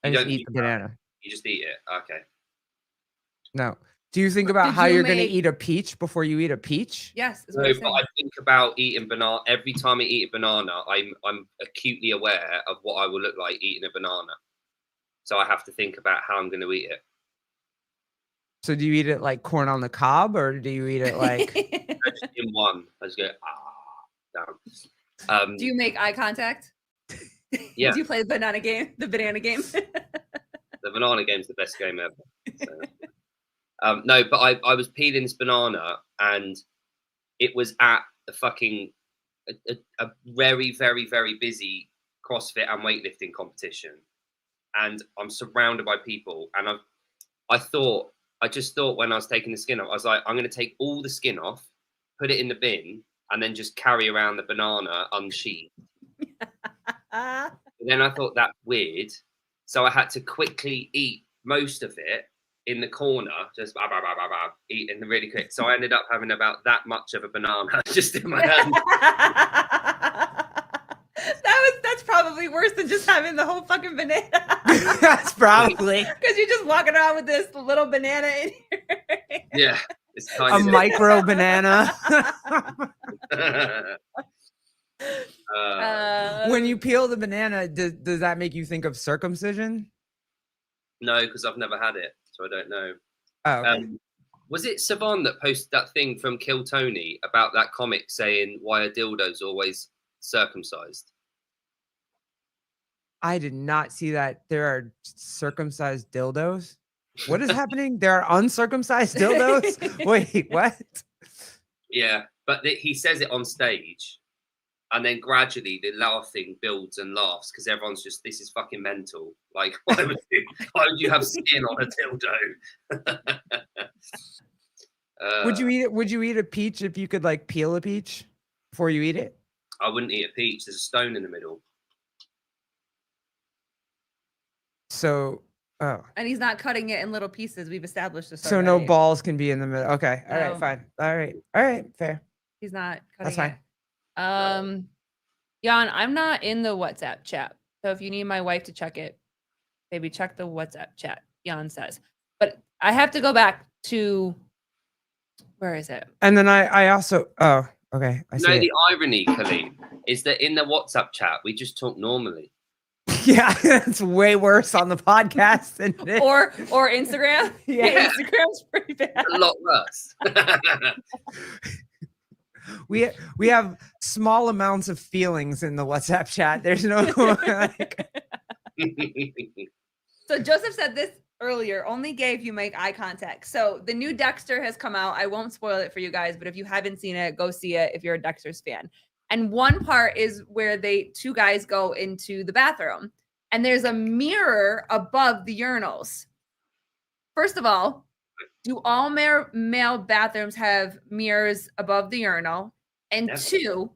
I just eat the banana. You just eat it. Okay. No. Do you think about how you're going to eat a peach before you eat a peach? Yes. No, but I think about eating banana. Every time I eat a banana, I'm acutely aware of what I will look like eating a banana. So I have to think about how I'm going to eat it. So do you eat it like corn on the cob, or do you eat it like just in one? I just go down. Do you make eye contact? Yeah. Do you play the banana game? The banana game. The banana game's the best game ever. So. No, but I was peeling this banana, and it was at a fucking a very, very, very busy CrossFit and weightlifting competition, and I'm surrounded by people, and I just thought when I was taking the skin off, I was like, I'm going to take all the skin off, put it in the bin, and then just carry around the banana unsheathed. Then I thought that's weird, so I had to quickly eat most of it in the corner, just eating really quick. So I ended up having about that much of a banana just in my hand. That's probably worse than just having the whole fucking banana. That's probably because you're just walking around with this little banana in here. Yeah, it's a micro banana. When you peel the banana, does that make you think of circumcision? No, because I've never had it, so I don't know. Oh, okay. Was it Savon that posted that thing from Kill Tony about that comic saying why are dildos always circumcised? I did not see that. There are circumcised dildos. What is happening? There are uncircumcised dildos? Wait, what? Yeah, but he says it on stage, and then gradually the laughing builds and laughs because everyone's just, this is fucking mental. Like, why would you have skin on a dildo? Would you eat it? Would you eat a peach if you could like peel a peach before you eat it? I wouldn't eat a peach. There's a stone in the middle. So, and he's not cutting it in little pieces. We've established this. So no balls can be in the middle. Okay. All right. No. Fine. All right. Fair. He's not cutting That's fine. it. Jan, I'm not in the WhatsApp chat. So if you need my wife to check it, maybe check the WhatsApp chat, Jan says. But I have to go back to, where is it? And then I also, oh, okay. I see The irony, Colleen, is that in the WhatsApp chat, we just talk normally. Yeah, it's way worse on the podcast than it. Or Instagram. Yeah. Instagram's pretty bad. A lot worse. We have small amounts of feelings in the WhatsApp chat. There's no like, So Joseph said this earlier, only gay if you make eye contact. So the new Dexter has come out. I won't spoil it for you guys, but if you haven't seen it, go see it if you're a Dexter's fan. And one part is where two guys go into the bathroom and there's a mirror above the urinals. First of all, do all male bathrooms have mirrors above the urinal? And Never. two,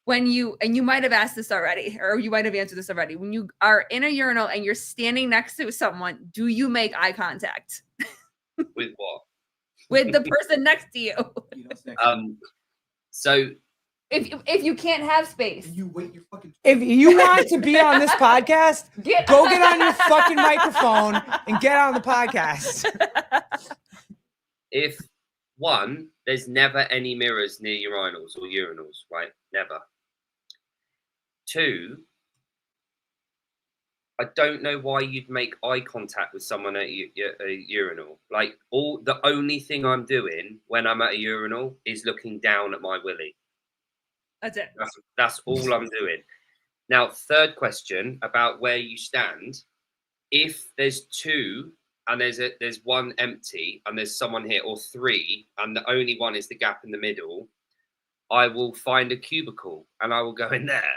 you might have asked this already, or you might have answered this already. When you are in a urinal and you're standing next to someone, do you make eye contact? With what? With the person next to you. So if you can't have space. if you want to be on this podcast, go get on your fucking microphone and get on the podcast. if one, there's never any mirrors near urinals or urinals, right? Never. Two, I don't know why you'd make eye contact with someone at a urinal. Like, the only thing I'm doing when I'm at a urinal is looking down at my willy. That's it. That's all I'm doing. Now, third question about where you stand. If there's two and there's one empty and there's someone here, or three, and the only one is the gap in the middle, I will find a cubicle and I will go in there.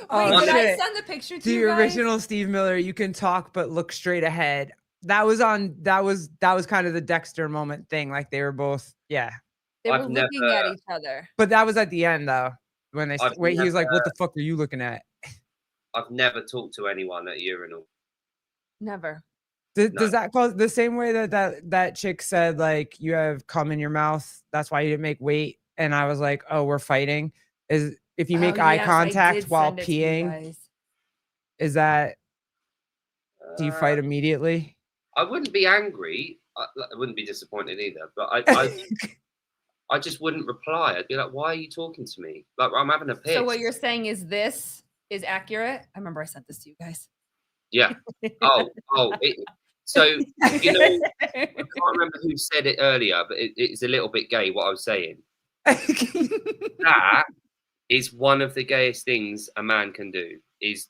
Oh, Wait, did I shit. send the picture to The you guys? original Steve Miller, you can talk but look straight ahead. That was kind of the Dexter moment thing. Like they were both, yeah. They were I've looking never- at each other. But that was at the end though. When they I've wait, he was like, never- "What the fuck are you looking at?" I've never talked to anyone at a urinal. Never. Does that cause the same way that chick said like you have cum in your mouth? That's why you didn't make weight. And I was like, "Oh, we're fighting." Is if you make eye yes, I contact did while send it to you peeing, guys. is that do you fight immediately? I wouldn't be angry. I wouldn't be disappointed either. But I just wouldn't reply. I'd be like, "Why are you talking to me? Like, I'm having a piss." So what you're saying is this is accurate? I remember I sent this to you guys. Yeah. So you know, I can't remember who said it earlier, but it's a little bit gay what I was saying. That is one of the gayest things a man can do, is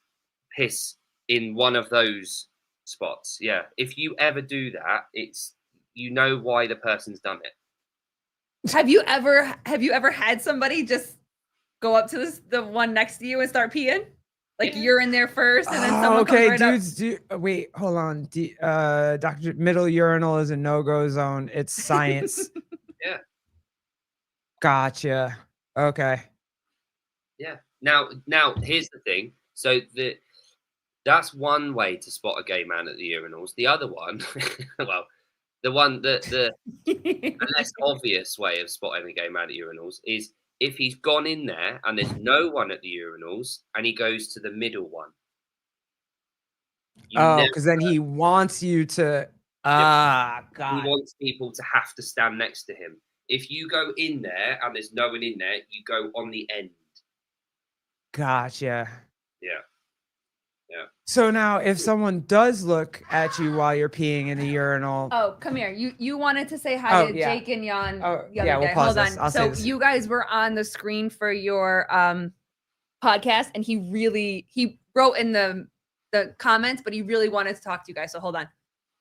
piss in one of those spots. Yeah. If you ever do that, it's, you know why the person's done it. Have you ever had somebody just go up to the one next to you and start peeing? Like you're in there first and then someone okay, comes right dudes. Wait, hold on. Dr. Middle urinal is a no-go zone. It's science. Yeah. Gotcha. Okay. Yeah. Now here's the thing. So that's one way to spot a gay man at the urinals. The other one, well, the less obvious way of spotting a gay man at urinals is if he's gone in there and there's no one at the urinals and he goes to the middle one. Because then he wants you to. God. He wants people to have to stand next to him. If you go in there and there's no one in there, you go on the end. Gotcha. Yeah. Yeah. So now, if someone does look at you while you're peeing in the urinal, Oh, come here. You wanted to say hi to yeah. Jake and Jan. Oh, the other yeah, we'll day. pause Hold this. on. I'll say So this. you guys were on the screen for your podcast, and he wrote in the comments, but he really wanted to talk to you guys. So hold on.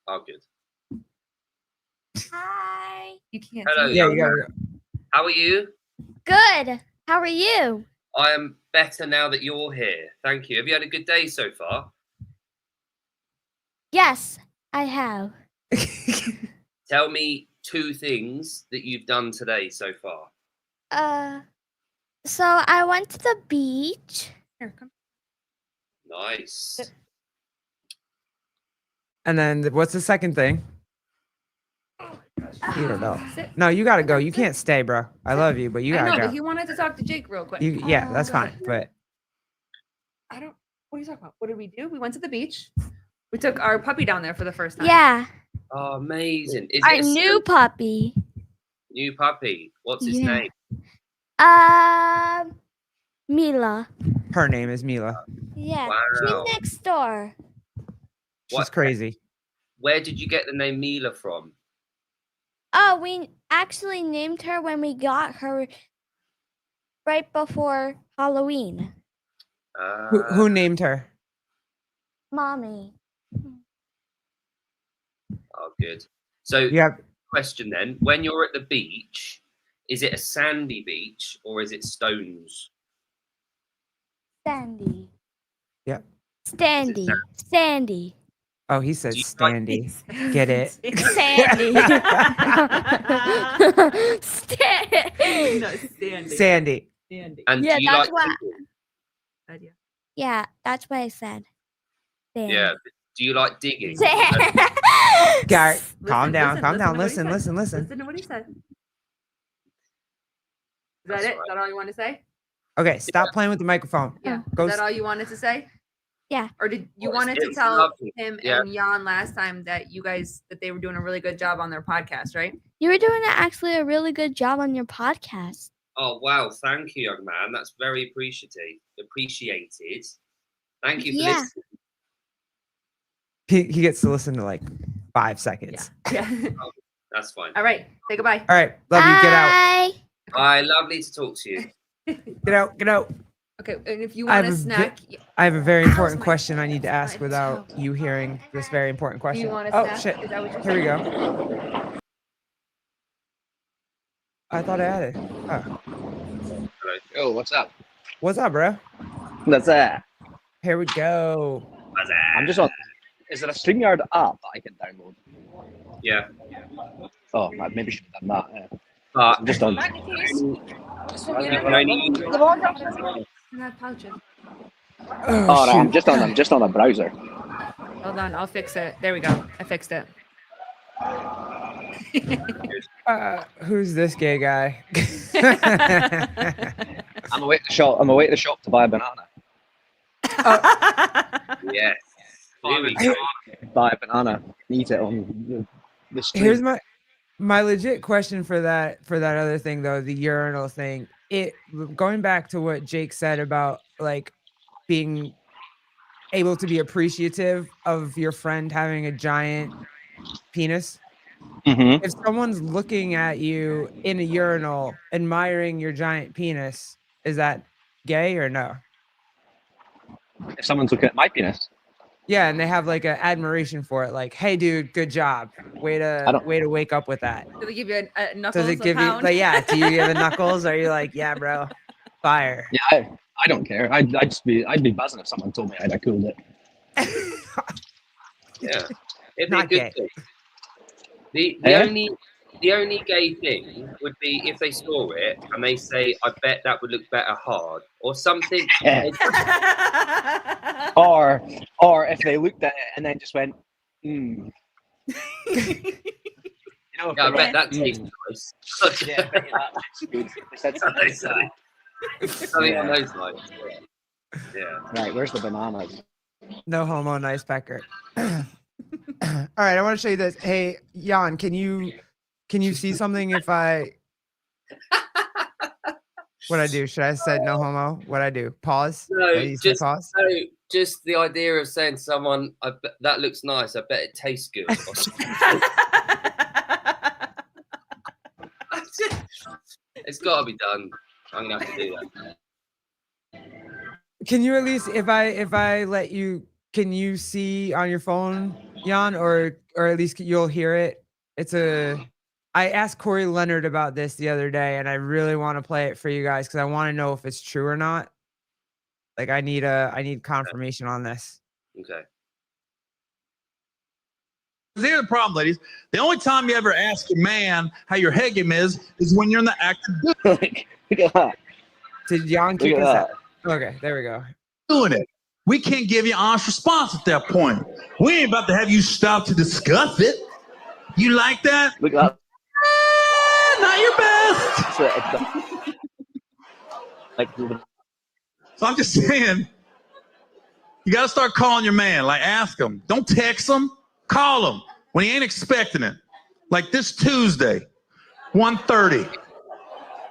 Oh, good. Hi. You can't. Hello. see yeah, me. you gotta. How are you? Good. How are you? I am better now that you're here. Thank you. Have you had a good day so far? Yes, I have. Tell me 2 things that you've done today so far. So I went to the beach. Here, come. Nice. And then what's the second thing? You don't know. No, you gotta go. You can't stay, bro. I love you, but you I gotta know, go. but he wanted to talk to Jake real quick. Yeah, that's fine. But I don't. What are you talking about? What did we do? We went to the beach. We took our puppy down there for the first time. Yeah, Oh, amazing. Is our it a new puppy. new puppy? What's his Yeah. name? Mila. her name is Mila. Yeah, Wow. she's next door. She's What- crazy. Where did you get the name Mila from? Oh, we actually named her when we got her right before Halloween. Who named her? Mommy. Oh, good. So, Yeah. question then: when you're at the beach, is it a sandy beach or is it stones? Sandy. Yep. Standy. Sandy. Oh, he says Do you like Standy. Get it? Sandy. No, Sandy. Sandy. Sandy. And Yeah, do you that's like what- digging? Yeah, that's what I said. Sandy. Yeah. Do you like digging? Gary, Listen, calm down. listen, Calm down. to what he Listen. said. Listen. Listen. Listen to what he said. Is that That's it? right. Is that all you want to say? Okay, stop playing with the microphone. Yeah. Go. Is that all you wanted to say? Yeah. Or did you Well, wanted to it's tell lovely. him Yeah. and Jan last time that they were doing a really good job on their podcast, right? You were doing actually a really good job on your podcast. Oh wow! Thank you, young man. That's very appreciated. Thank you for Yeah. listening. He gets to listen to like 5 seconds. Yeah. That's fine. All right. Say goodbye. All right, love you. Get out. Bye. Bye. Lovely to talk to you. Get out. Get out. Okay. And if you I want have a a snack, I have a very How's important my question I need to ask side without toe? you hearing this very important do question. you want a Oh snack? shit! Is that what you're Here we saying? go. I thought I had it. Oh. Yo, what's up? What's up, bro? That's Here we go. I'm just on. Is there a StreamYard app that I can download? Yeah. Oh, I maybe should have done that. Yeah. But I'm just on. only- In that pouches. Oh, Oh, right, I'm shoot. just on a browser. Hold on. I'll fix it. There we go. I fixed it. Who's this gay guy? I'm away at the shop. I'm away at the shop to buy a banana. yes. Here we go. Buy a banana. Eat it on the street. Here's my legit question for that other thing though, the urinal thing. It going back to what Jake said about like being able to be appreciative of your friend having a giant penis. Mhm. If someone's looking at you in a urinal admiring your giant penis, is that gay or no? If someone's looking at my penis, Yeah, and they have like an admiration for it, like, "Hey, dude, good job. Way to wake up with that." Do they give you a knuckles? Does it give you pound? like, yeah? Do you give a knuckles? Or are you like, yeah, bro, fire? yeah, I don't care. I'd be buzzing if someone told me I'd have cooled it. Yeah. It'd be Not a good gay. thing. The Eh? only gay thing would be if they saw it and they say, "I bet that would look better hard," or something. Yeah. Or if they looked at it and then just went, hmm. You know, if Yeah, I they bet went, that "Hmm." tastes nice. Yeah, I bet you that tastes good. They said something like that. Something on Yeah. those lines. Yeah. Right, where's the bananas? No homo, nice pecker. All right, I want to show you this. Hey, Jan, can you see something if I what I do? Should I have said no homo? What I do? Pause. No, You say just pause. so just the idea of saying to someone, "I bet that looks nice. I bet it tastes good." or something. It's got to be done. I'm gonna have to do that. Can you at least if I let you, can you see on your phone, Jan, or at least you'll hear it? I asked Corey Leonard about this the other day, and I really want to play it for you guys because I want to know if it's true or not. Like I need confirmation on this. Okay. Here's the problem, ladies. The only time you ever ask a man how your head game is when you're in the act of Look at that. Did Jan kick Look us at out? Okay, there we go. doing it. We can't give you an honest response at that point. We ain't about to have you stop to discuss it. You like that? Look at that. not your best. So I'm just saying, you got to start calling your man. Like, ask him. Don't text him. Call him when he ain't expecting it. Like this Tuesday, 1:30.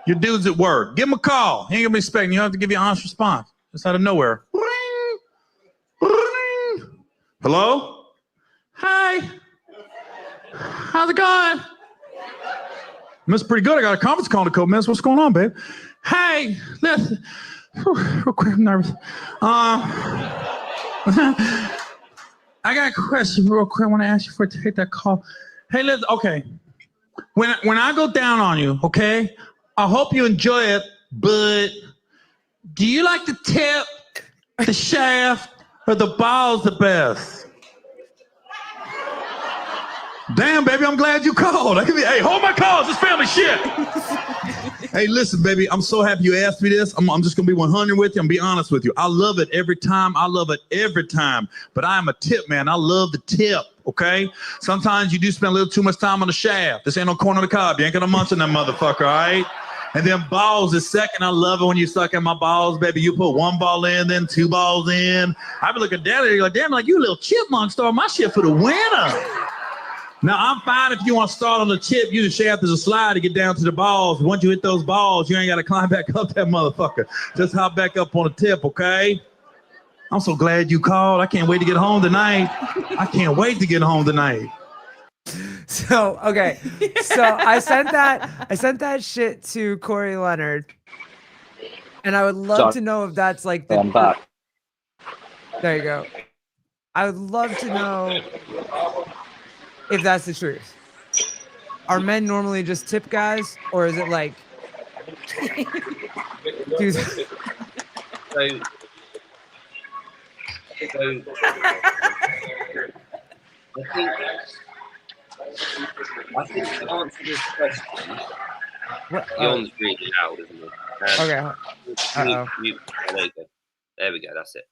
Your dude's at work. Give him a call. He ain't gonna be expecting. You don't have to give you an honest response. Just out of nowhere. Ring, ring. Hello? Hi. How's it going? That's pretty good. I got a conference call in a couple minutes. What's going on, babe? Hey, listen. Real quick, I'm nervous. I got a question real quick. I want to ask you for take that call. Hey, listen, okay. When I go down on you, okay, I hope you enjoy it, but do you like the tip, the shaft, or the balls the best? Damn, baby, I'm glad you called. Hey, hold my calls. This family shit. Hey, listen, baby, I'm so happy you asked me this. I'm just going to be 100 with you and be honest with you. I love it every time. I love it every time. But I am a tip man. I love the tip, okay? Sometimes you do spend a little too much time on the shaft. This ain't no corner of the cob. You ain't going to munch on that motherfucker, all right? And then balls is second. I love it when you suck in my balls, baby. You put one ball in, then two balls in. I be looking down at you like, damn, like you a little chipmunk star. My shit for the winner. Now, I'm fine if you want to start on the tip. Use the shaft as a slide to get down to the balls. Once you hit those balls, you ain't got to climb back up that motherfucker. Just hop back up on the tip, okay? I'm so glad you called. I can't wait to get home tonight. I can't wait to get home tonight. So, okay. So I sent that shit to Corey Leonard. And I would love to know if that's like the... I'm back. There you go. I would love to know if that's the truth. Are men normally just tip guys, or is it like dude? I think to answer this question, John's really loud, isn't it? Okay. There you go. There we go. That's it.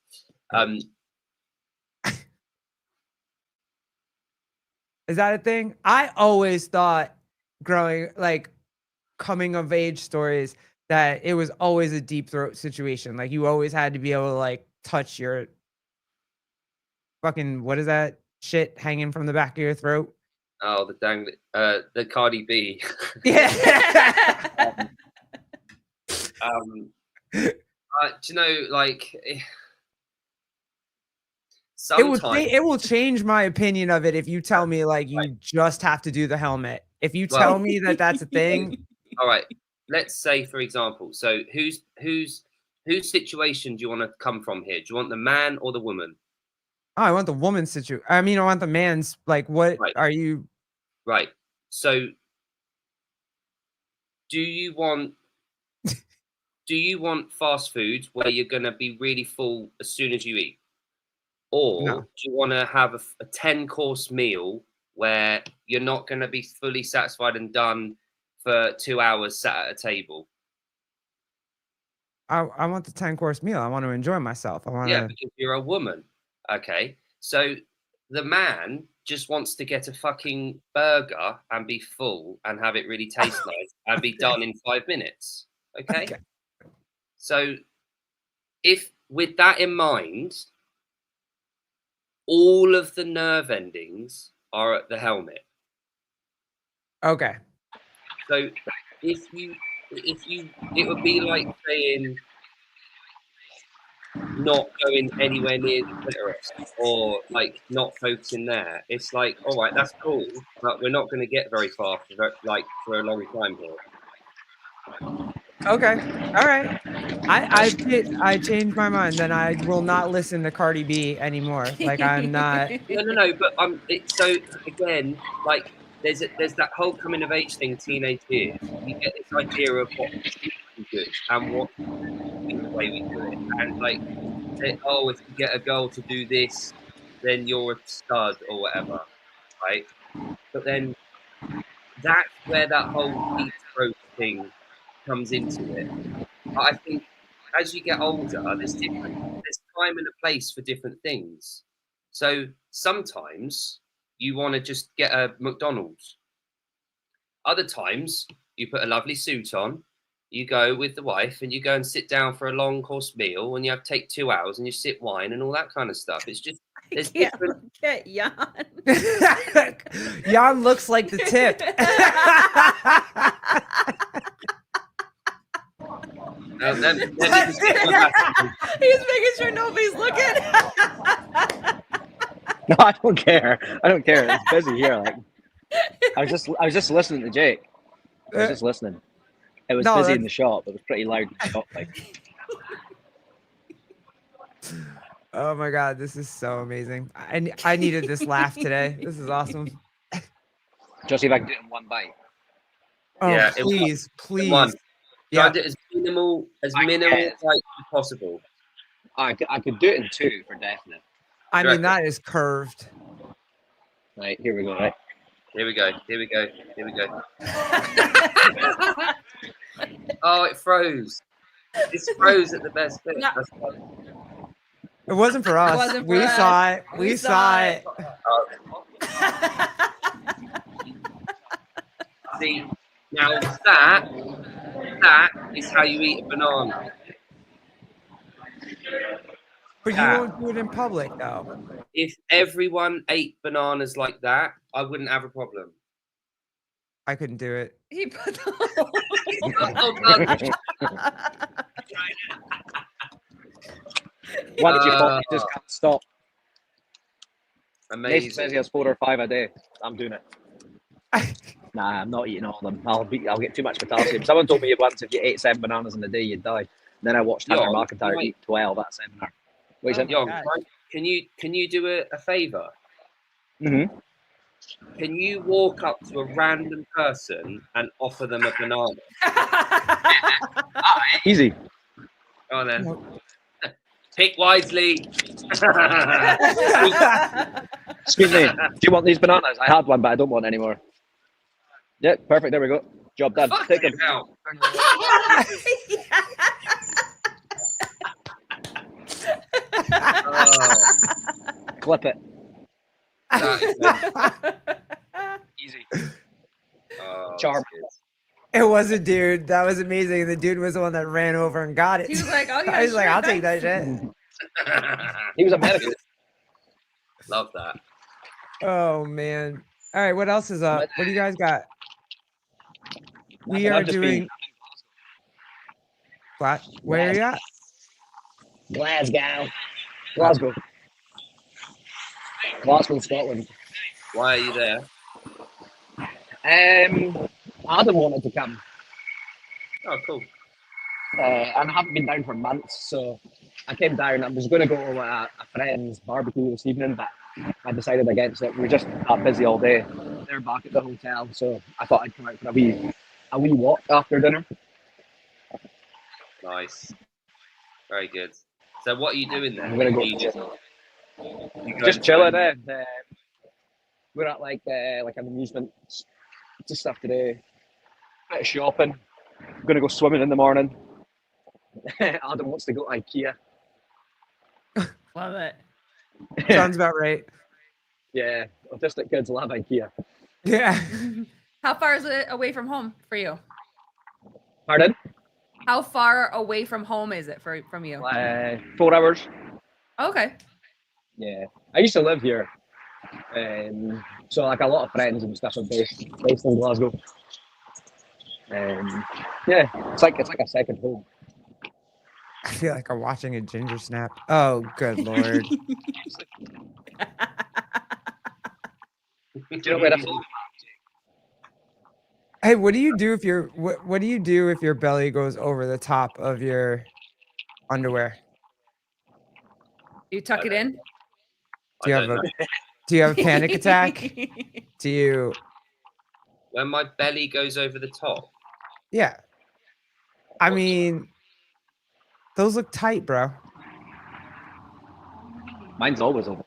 Is that a thing? I always thought coming of age stories that it was always a deep throat situation. Like you always had to be able to like touch your fucking, what is that shit hanging from the back of your throat? Oh, the Cardi B. Yeah. Do you know, like, sometimes it will change my opinion of it if you tell me like you just have to do the helmet. If you tell me that that's a thing. All right. Let's say, for example, so whose situation do you want to come from here? Do you want the man or the woman? Oh, I want the woman's situation. I mean, I want the man's. Like, what are you? Right. So, do you want fast food where you're gonna be really full as soon as you eat, or do you want to have a 10-course meal where you're not gonna be fully satisfied and done for 2 hours sat at a table? I want the 10-course meal. I want to enjoy myself. Yeah, because you're a woman. Okay. So the man just wants to get a fucking burger and be full and have it really taste nice and be done in 5 minutes. Okay? So if with that in mind, all of the nerve endings are at the helmet. Okay. So it would be like saying not going anywhere near the clitoris or like not focusing there. It's like, all right, that's cool, but we're not going to get very far for a long time here. Okay. All right. I changed my mind. Then I will not listen to Cardi B anymore. Like I'm not. No. But so again, like there's that whole coming of age thing, teenage years. You get this idea of what is good and what the way we do it, and like, oh, if you get a girl to do this, then you're a stud or whatever, right? But then that's where that whole deep throat thing comes into it. I think as you get older, there's time and a place for different things. So sometimes you want to just get a McDonald's. Other times You put a lovely suit on. You go with the wife, and you go and sit down for a long course meal, and you have to take 2 hours, and you sip wine and all that kind of stuff. It's just there's different. Look at Jan. Jan looks like the tip. Then He's making sure nobody's looking. No, I don't care. I don't care. It's busy here. Like, I was just listening to Jake. I was just listening. It was busy in the shop. It was pretty loud in the shop. Like. Oh my god, this is so amazing. I needed this laugh today. This is awesome. Just see if I can do it in one bite. Oh, Yeah, please. Try Yeah. to do it as minimal as possible. I could do it in 2 for definite. I mean, that is curved. Right, here we go. Right. Here we go. Oh, it froze. It's froze at the best bit. No. That's fine. It wasn't for us. wasn't for we us. saw it. We saw it. See, now that is how you eat a banana. But you won't do it in public, though. If everyone ate bananas like that, I wouldn't have a problem. I couldn't do it. He put the Why did you call? Just can't stop. Amazing. Mason says he has 4 or 5 a day. I'm doing it. Nah, I'm not eating all of them. I'll get too much potassium. Someone told me once if you ate 7 bananas in a day, you'd die. And then I watched Hunter McIntyre eat 12 at a seminar. What you Yo, can you do a favour? Mm-hmm. Can you walk up to a random person and offer them a banana? Easy. Go on then. Pick wisely. Excuse me. Do you want these bananas? I had one, but I don't want any more. Yeah, perfect. There we go. Job done. Take them. Clip it. Easy. Charm. It was a dude. That was amazing. The dude was the one that ran over and got it. He was like, "Oh yeah." I was like, "I'll take that shit." He was American. Love that. Oh man. All right, what else is up? What do you guys got? We are doing. What? Where are you at? Glasgow. Glasgow, Scotland. Why are you there? Adam wanted to come. Oh, cool. And I haven't been down for months, so I came down. I was going to go to a friend's barbecue this evening, but I decided against it. We were just that busy all day. They're back at the hotel, so I thought I'd come out for a wee walk after dinner. Nice. Very good. So what are you doing there? I'm gonna go. You Just chilling. We're at like an amusement stuff today. Bit of shopping. I'm gonna go swimming in the morning. Adam wants to go to IKEA. Love it. Sounds about right. Yeah, autistic kids love IKEA. Yeah. How far is it away from home for you? Pardon? How far away from home is it from you? 4 hours. Okay. Yeah, I used to live here, so like a lot of friends and stuff are based in Glasgow. Yeah, it's like a second home. I feel like I'm watching a ginger snap. Oh, good lord. Do you know where the phone? Hey, what do you do if what do you do if your belly goes over the top of your underwear? You tuck it in? Do you have a panic attack? Do you? When my belly goes over the top. Yeah. I mean, those look tight, bro. Mine's always over.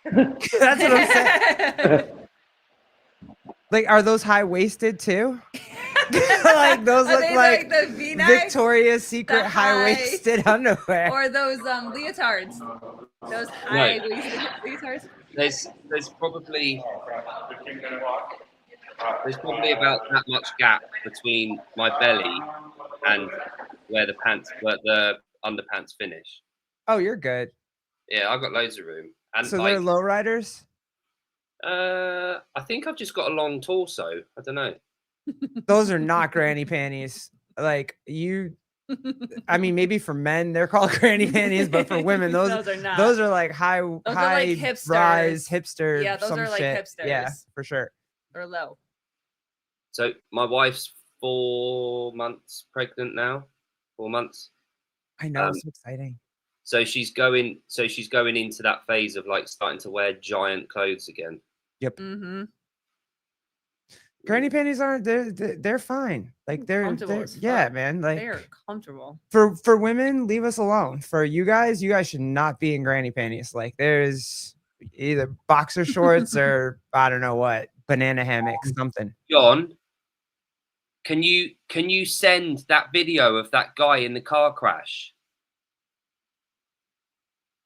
That's what I'm saying. Like, are those high waisted too? Like those look like the V-neck, Victoria's Secret high waisted underwear. or those leotards. Those high waisted leotards. There's probably There's probably about that much gap between my belly and where the underpants finish. Oh, you're good. Yeah, I've got loads of room. And So like, they're lowriders? I think I've just got a long torso. I don't know. Those are not granny panties. Like I mean, maybe for men they're called granny panties, but for women, those are not. those are like high Those are like hipsters. rise hipster. Yeah, those some are like shit. Yeah, hipsters. for sure. Or low. So my wife's 4 months pregnant now. 4 months. I know, it's so exciting. So she's going into that phase of like starting to wear giant clothes again. Yep. Mm-hmm. Granny panties aren't they're fine. Like they're Comfortable as yeah, fuck. man. Like They're comfortable. for women, leave us alone. For you guys should not be in granny panties. Like there's either boxer shorts or I don't know what, banana hammock, something. John, can you send that video of that guy in the car crash?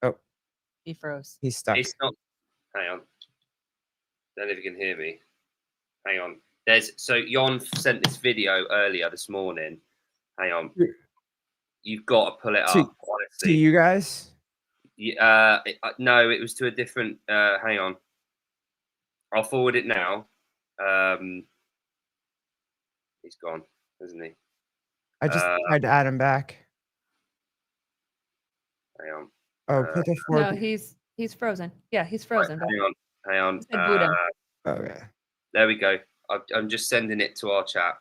Oh, He froze. he's stuck. It's not. Hang on. Don't know if you can hear me. Hang on. So Jon sent this video earlier this morning. Hang on. You've got to pull it up. To Honestly. you guys? No, it was to a different. Hang on. I'll forward it now. He's gone, isn't he? I just tried to add him back. Hang on. Oh, put the four. No, he's frozen. Yeah, he's frozen. Right, hang on. Said boot him. Okay. There we go. I'm just sending it to our chat.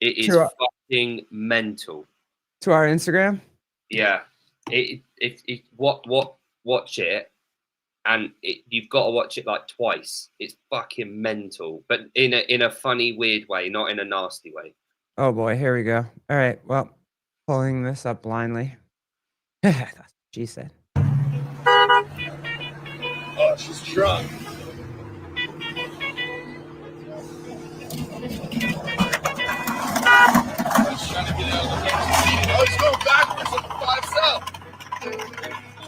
It is fucking mental. To our Instagram? Yeah. Watch it, and you've got to watch it like twice. It's fucking mental, but in a funny, weird way, not in a nasty way. Oh boy, here we go. All right, well, pulling this up blindly. That's what she said. Oh, she's drunk. He's trying to get out of the way. Oh, he's going backwards like 5 steps.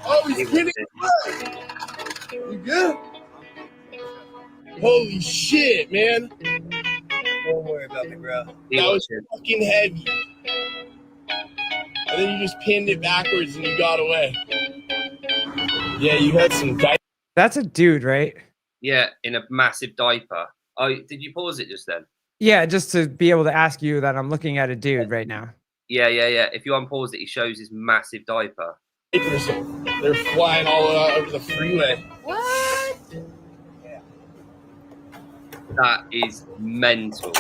Oh, he's getting away. You good? Holy shit, man. Don't worry about me, bro. That was fucking heavy. And then you just pinned it backwards and you got away. Yeah, you had some dice. That's a dude, right? Yeah, in a massive diaper. Oh, did you pause it just then? Yeah, just to be able to ask you that I'm looking at a dude right now. Yeah. If you unpause it, he shows his massive diaper. They're flying all over the freeway. What? That is mental.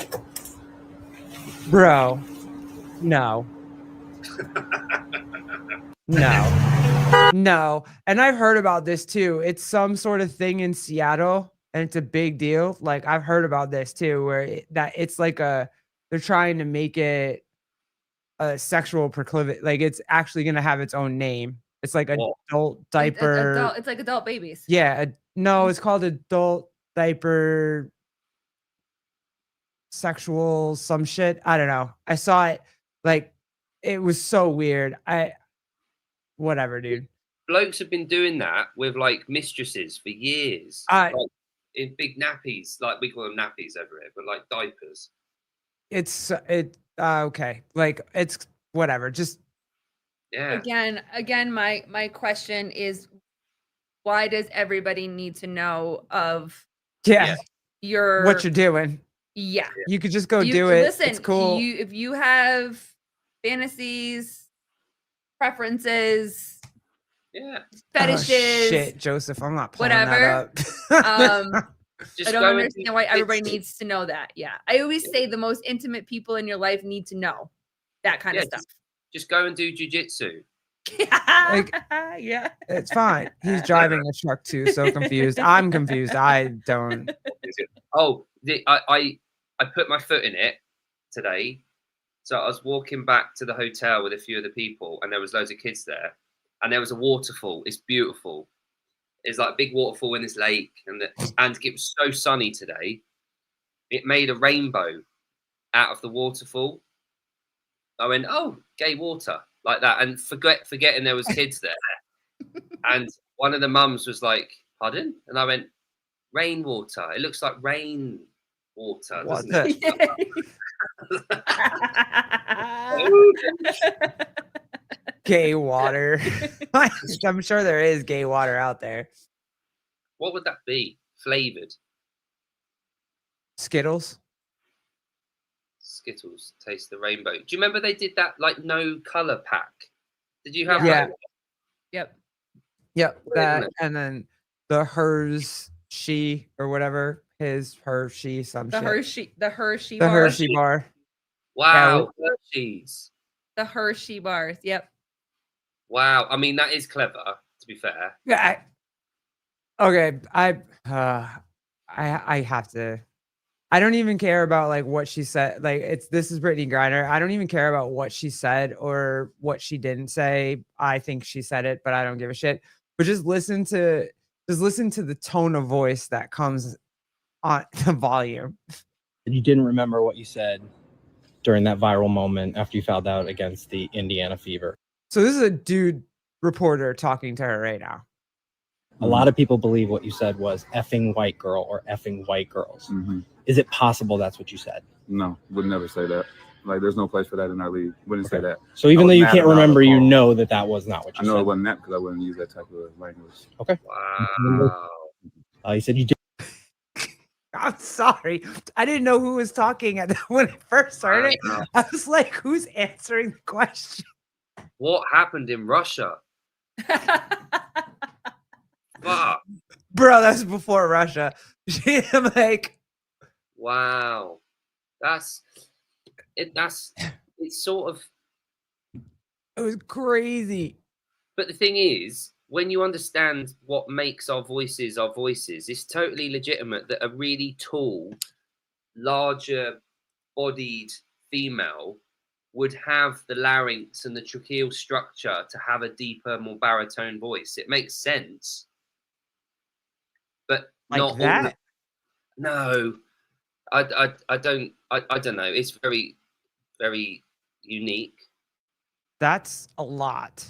Bro. No. No. And I've heard about this too. It's some sort of thing in Seattle and it's a big deal. Like I've heard about this too, where it's like they're trying to make it a sexual proclivity. Like it's actually going to have its own name. It's like adult diaper. It's like adult babies. Yeah. No, it's called adult diaper sexual some shit. I don't know. I saw it. Like it was so weird. Whatever, dude. Blokes have been doing that with like mistresses for years. Like, in big nappies, like we call them nappies over here, but like diapers. It's okay. Like it's whatever. Just yeah. Again, my question is, why does everybody need to know of what you're doing? Yeah, you could just go do it. Listen, it's cool. If you have fantasies, preferences, fetishes, shit, Joseph, I'm not pulling whatever. That up. I don't understand why everybody needs to know that. Yeah, I always say the most intimate people in your life need to know that kind of stuff. Just go and do jujitsu. Yeah, it's fine. He's driving a truck too. So confused. I'm confused. I don't. Oh, I put my foot in it today. So I was walking back to the hotel with a few of the people, and there was loads of kids there, and there was a waterfall. It's beautiful. It's like a big waterfall in this lake, and it was so sunny today. It made a rainbow out of the waterfall. I went, oh, gay water, like that, and forgetting there was kids there. And one of the mums was like, pardon? And I went, Rainwater. It looks like rain water, What doesn't it? Gay water. I'm sure there is gay water out there. What would that be? Flavored Skittles. Skittles. Taste the rainbow. Do you remember they did that like no color pack? Did you have Yeah. that? Yep. Yep. Weird, That isn't it? and then the hers, she, or whatever. His, her, she, some The shit. The Hershey The bars. Hershey bar. Wow, Hershey's. The Hershey bars. Yep. Wow. I mean, that is clever, to be fair. Yeah. Okay. I have to. I don't even care about like what she said. Like this is Brittany Griner. I don't even care about what she said or what she didn't say. I think she said it, but I don't give a shit. But just listen to the tone of voice that comes on the volume. You didn't remember what you said during that viral moment after you found out against the Indiana Fever. So this is a dude reporter talking to her right now. A lot of people believe what you said was effing white girl or effing white girls. Is it possible that's what you said? No, would never say that. Like, there's no place for that in our league. Wouldn't say that. So even though you can't remember, you know that was not what you said. I know it wasn't that because I wouldn't use that type of language. Okay. Wow. You said you did. I'm sorry. I didn't know who was talking when I first heard it. I was like, who's answering the question? What happened in Russia? Fuck. Bro, that's before Russia. I'm like, wow. It's sort of, it was crazy. but the thing is, when you understand what makes our voices, it's totally legitimate that a really tall, larger bodied female would have the larynx and the tracheal structure to have a deeper, more baritone voice. It makes sense. But like not that. all no, I don't know. It's very, very unique. That's a lot.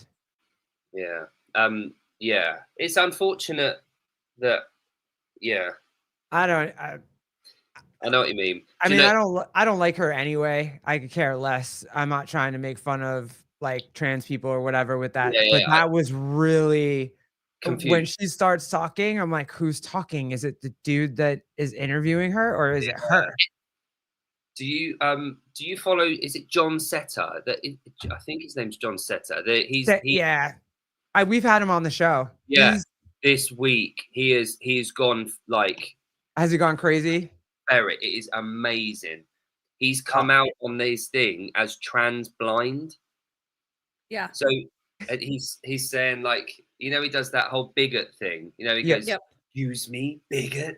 Yeah. Yeah. It's unfortunate that. Yeah. I know what you mean. I mean, I don't like her anyway. I could care less. I'm not trying to make fun of like trans people or whatever with that. Yeah, but yeah, that was really confused. when she starts talking. I'm like, who's talking? Is it the dude that is interviewing her, or is it her? Do you follow? Is it John Setter? I think his name's John Setter. Yeah, we've had him on the show. Yeah, this week he's gone like. Has he gone crazy? It is amazing. He's come out on this thing as trans blind. Yeah. So he's saying like, he does that whole bigot thing. He goes, "Use me, bigot,"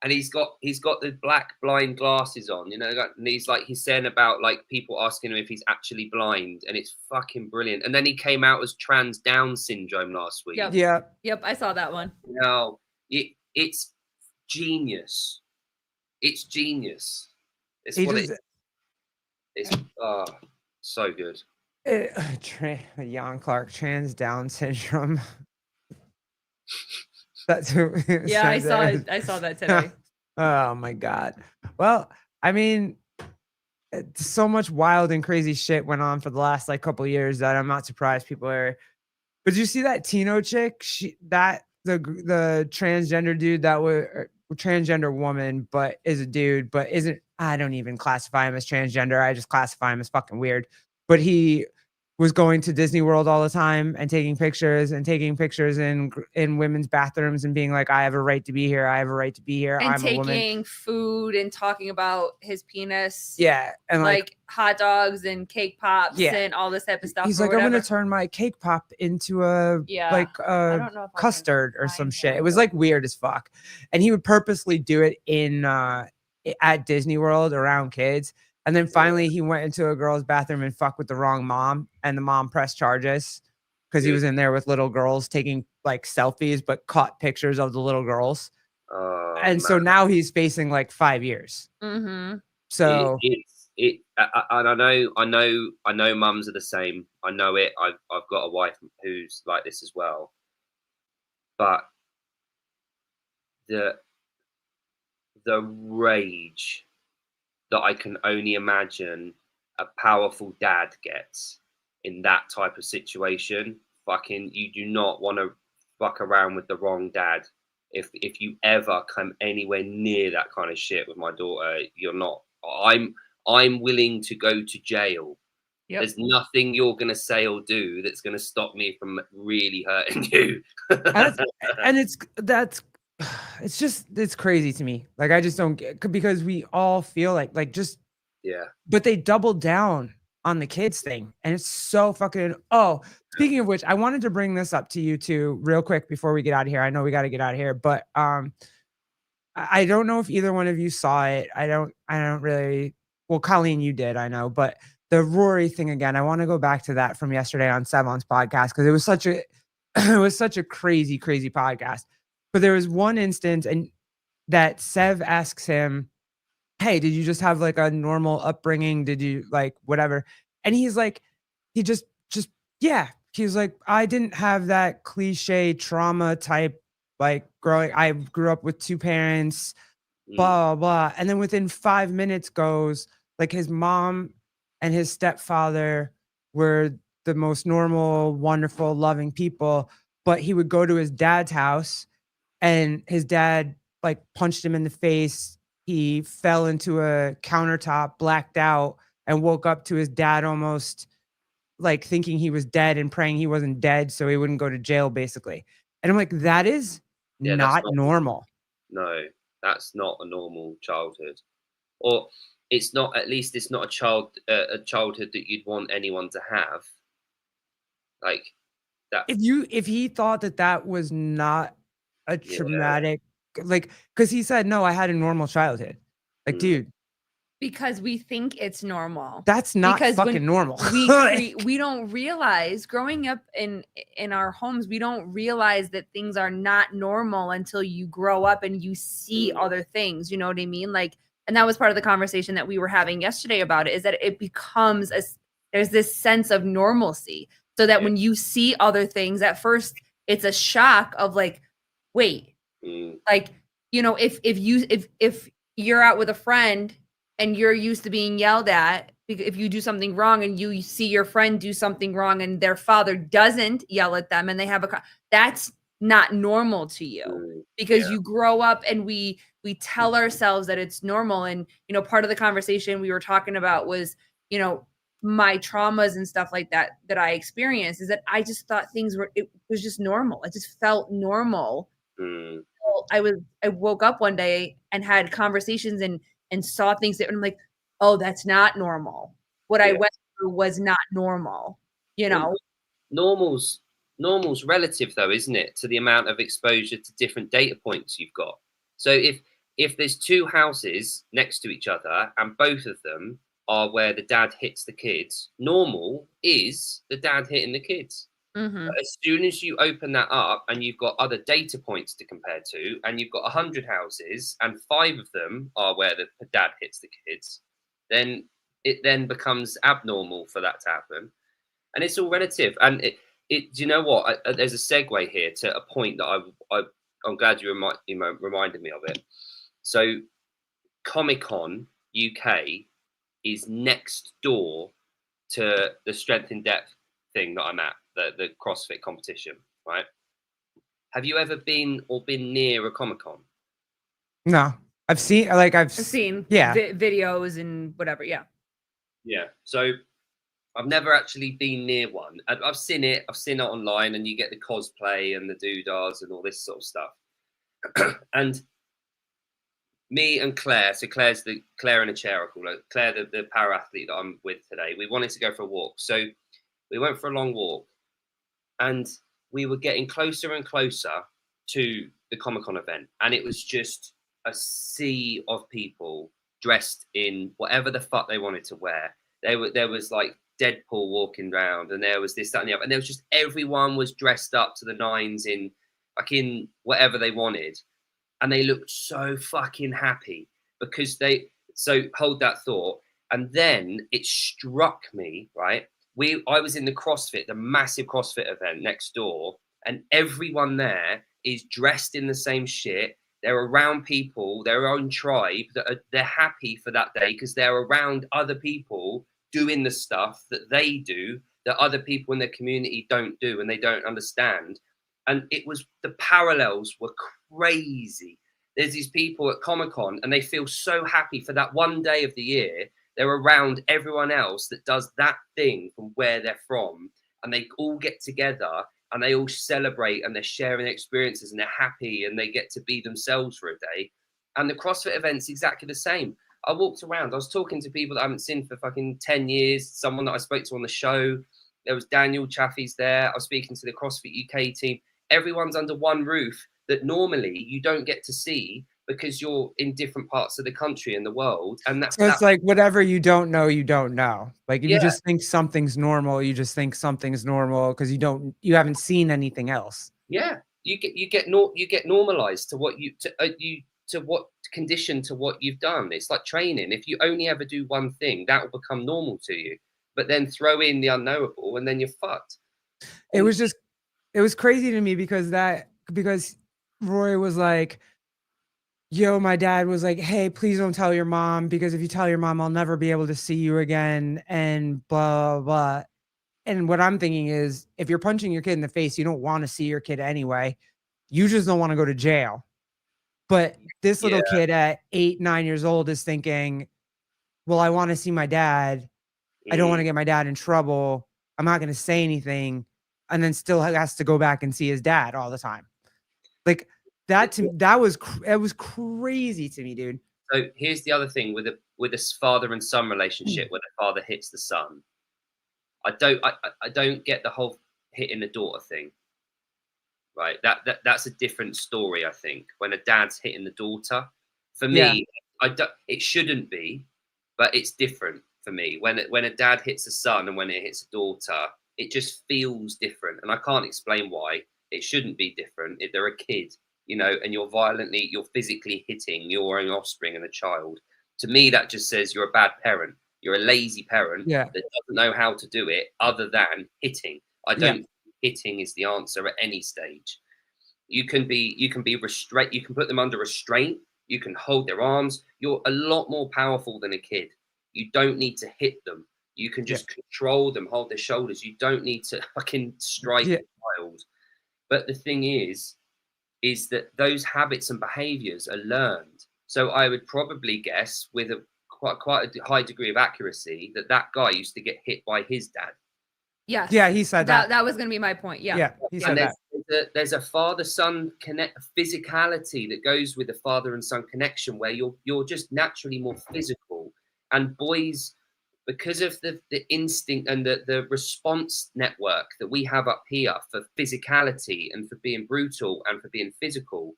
and he's got the black blind glasses on. And he's saying about like people asking him if he's actually blind, and it's fucking brilliant. And then he came out as trans Down syndrome last week. Yep. Yep. I saw that one. No, it's genius. It's genius. It's so good. Jan Clark, trans Down syndrome. That's who. Yeah, I saw it. I saw that today. Oh my god. Well, I mean, so much wild and crazy shit went on for the last like couple of years that I'm not surprised people are. But did you see that Tino chick? The transgender dude that was transgender woman, but is a dude, but isn't. I don't even classify him as transgender. I just classify him as fucking weird. But he was going to Disney World all the time and taking pictures in women's bathrooms and being like, I have a right to be here. I have a right to be here. And I'm a woman. taking food and talking about his penis. Yeah. And like hot dogs and cake pops and all this type of stuff. He's like, I'm going to turn my cake pop into a custard or some shit. It was like weird as fuck. And he would purposely do it at Disney World around kids. And then finally he went into a girl's bathroom and fucked with the wrong mom, and the mom pressed charges because he was in there with little girls taking like selfies, but caught pictures of the little girls. So now he's facing like 5 years. Mm-hmm. So and I know mums are the same. I know it. I've got a wife who's like this as well. But the rage that I can only imagine a powerful dad gets in that type of situation. Fucking, you do not want to fuck around with the wrong dad. If you ever come anywhere near that kind of shit with my daughter, you're not. I'm willing to go to jail. Yep. There's nothing you're gonna say or do that's gonna stop me from really hurting you. And it's crazy to me. Like, I just don't get, because we all feel like just, Yeah. but they doubled down on the kids thing, and it's so fucking. Oh, speaking of which, I wanted to bring this up to you two real quick before we get out of here. I know we got to get out of here, but I don't know if either one of you saw it. I don't really. Well, Colleen, you did, I know, but the Rory thing again. I want to go back to that from yesterday on Savon's podcast, because it was such a it was such a crazy podcast. But there was one instance, and that Sev asks him, "Hey, did you just have like a normal upbringing? Did you like whatever?" And he's like, he just yeah. He's like, I didn't have that cliche trauma type, like growing. I grew up with two parents, blah, blah, blah. And then within 5 minutes goes, like, his mom and his stepfather were the most normal, wonderful, loving people. But he would go to his dad's house, and his dad like punched him in the face. He fell into a countertop, blacked out, and woke up to his dad almost like thinking he was dead and praying he wasn't dead so he wouldn't go to jail, basically. And I'm like, that is Yeah, that's not normal. No, that's not a normal childhood, or it's not. At least it's not a childhood that you'd want anyone to have. Like that. If he thought that was not a traumatic, like, because he said, no, I had a normal childhood. Like, dude, because we think it's normal. that's not because fucking normal. we don't realize growing up in our homes, we don't realize that things are not normal until you grow up and you see other things. You know what I mean? Like, and that was part of the conversation that we were having yesterday about it, is that it becomes there's this sense of normalcy, so that when you see other things, at first it's a shock of like, wait, like, you know, if you're out with a friend and you're used to being yelled at if you do something wrong, and you see your friend do something wrong and their father doesn't yell at them and they have that's not normal to you, because you grow up and we tell ourselves that it's normal. And, you know, part of the conversation we were talking about was, you know, my traumas and stuff like that I experienced, is that I just thought it was just normal. It just felt normal. I woke up one day and had conversations and saw things that I'm like, oh, that's not normal. What I went through was not normal, you know? Normal's relative though, isn't it? To the amount of exposure to different data points you've got. So if there's two houses next to each other and both of them are where the dad hits the kids, normal is the dad hitting the kids. But as soon as you open that up and you've got other data points to compare to, and you've got 100 houses and 5 of them are where the dad hits the kids, then it then becomes abnormal for that to happen. And it's all relative. And do you know what? There's a segue here to a point that I'm glad you reminded me of it. So Comic-Con UK is next door to the Strength in Depth thing that I'm at, the CrossFit competition, right? Have you ever been near a Comic-Con? No, I've seen videos and whatever. Yeah. So I've never actually been near one. I've seen it online, and you get the cosplay and the doodahs and all this sort of stuff. And me and Claire, so Claire in a chair, I call her Claire, the para athlete that I'm with today. We wanted to go for a walk, so we went for a long walk, and we were getting closer and closer to the Comic-Con event, and it was just a sea of people dressed in whatever the fuck they wanted to wear. There was like Deadpool walking around, and there was this, that, and the other, and there was just everyone was dressed up to the nines in fucking whatever they wanted, and they looked so fucking happy because so hold that thought. And then it struck me, right? I was in the massive CrossFit event next door, and everyone there is dressed in the same shit. They're around people, their own tribe, they're happy for that day because they're around other people doing the stuff that they do that other people in their community don't do and they don't understand. And the parallels were crazy. There's these people at Comic-Con and they feel so happy for that one day of the year. They're around everyone else that does that thing from where they're from, and they all get together and they all celebrate and they're sharing experiences and they're happy and they get to be themselves for a day. And the CrossFit event's exactly the same. I walked around, I was talking to people that I haven't seen for fucking 10 years, someone that I spoke to on the show. There was Daniel Chaffee's there. I was speaking to the CrossFit UK team. Everyone's under one roof that normally you don't get to see because you're in different parts of the country and the world. And So it's like whatever you don't know, you don't know. Like if you just think something's normal, you just think something's normal because you haven't seen anything else. Yeah, you get normalized to what to what condition to what you've done. It's like training. If you only ever do one thing, that will become normal to you. But then throw in the unknowable, and then you're fucked. It was crazy to me because Roy was like, yo, my dad was like, hey, please don't tell your mom, because if you tell your mom, I'll never be able to see you again, and blah, blah, blah. And what I'm thinking is, if you're punching your kid in the face, you don't want to see your kid anyway. You just don't want to go to jail. But this little kid at 8, 9 years old is thinking, well, I want to see my dad. I don't want to get my dad in trouble. I'm not going to say anything. And then still has to go back and see his dad all the time. Like, it was crazy to me, dude. So here's the other thing with a father and son relationship where the father hits the son. I don't get the whole hitting the daughter thing. Right. That's a different story, I think. When a dad's hitting the daughter. For me, it shouldn't be, but it's different for me. When a dad hits a son and when it hits a daughter, it just feels different. And I can't explain why. It shouldn't be different. If they're a kid, and you're physically hitting your own offspring and a child. To me, that just says you're a bad parent. You're a lazy parent that doesn't know how to do it other than hitting. I don't think hitting is the answer at any stage. You can be restrained. You can put them under restraint. You can hold their arms. You're a lot more powerful than a kid. You don't need to hit them. You can just control them, hold their shoulders. You don't need to fucking strike a child. But the thing is that those habits and behaviors are learned. So I would probably guess with quite a high degree of accuracy that guy used to get hit by his dad. Yes. Yeah, he said that. That was going to be my point. Yeah. Yeah, he said that. There's a father-son physicality that goes with the father and son connection where you're just naturally more physical. And boys, because of the instinct and the response network that we have up here for physicality and for being brutal and for being physical,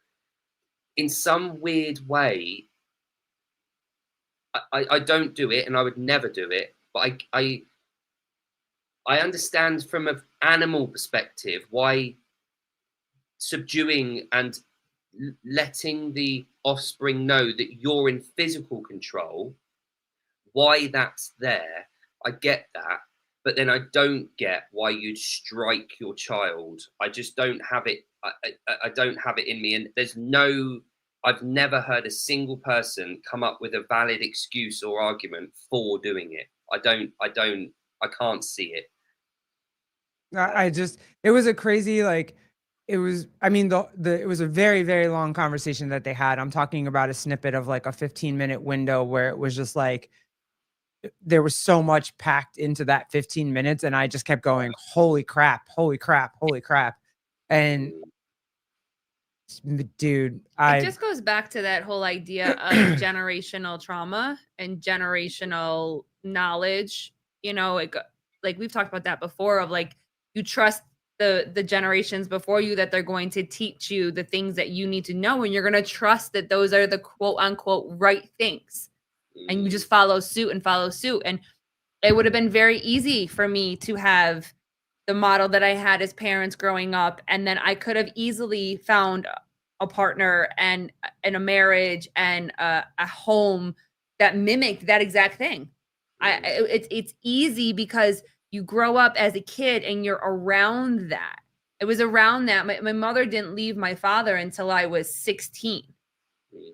in some weird way, I don't do it and I would never do it, but I understand from an animal perspective why subduing and letting the offspring know that you're in physical control, why that's there. I get that, but then I don't get why you'd strike your child. I just don't have it. I don't have it in me. And I've never heard a single person come up with a valid excuse or argument for doing it. I can't see it. It was a crazy, like, it was a very, very long conversation that they had. I'm talking about a snippet of like a 15-minute window where it was just like, there was so much packed into that 15 minutes. And I just kept going, holy crap, holy crap, holy crap. And dude, it just goes back to that whole idea of generational trauma and generational knowledge. Like we've talked about that before, of like, you trust the generations before you that they're going to teach you the things that you need to know, and you're going to trust that those are the quote unquote right things, and you just follow suit. And it would have been very easy for me to have the model that I had as parents growing up, and then I could have easily found a partner and a marriage and a home that mimicked that exact thing. It's easy because you grow up as a kid and you're around that. It was around that. My mother didn't leave my father until I was 16.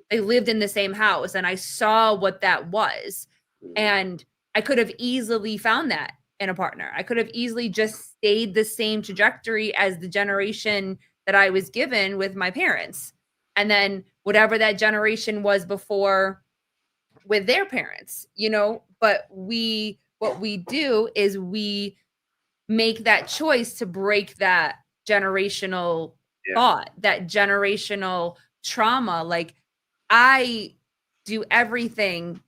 They lived in the same house, and I saw what that was. And I could have easily found that in a partner. I could have easily just stayed the same trajectory as the generation that I was given with my parents. And then whatever that generation was before with their parents, you know, but what we do is we make that choice to break that generational thought, that generational trauma. Like, I do everything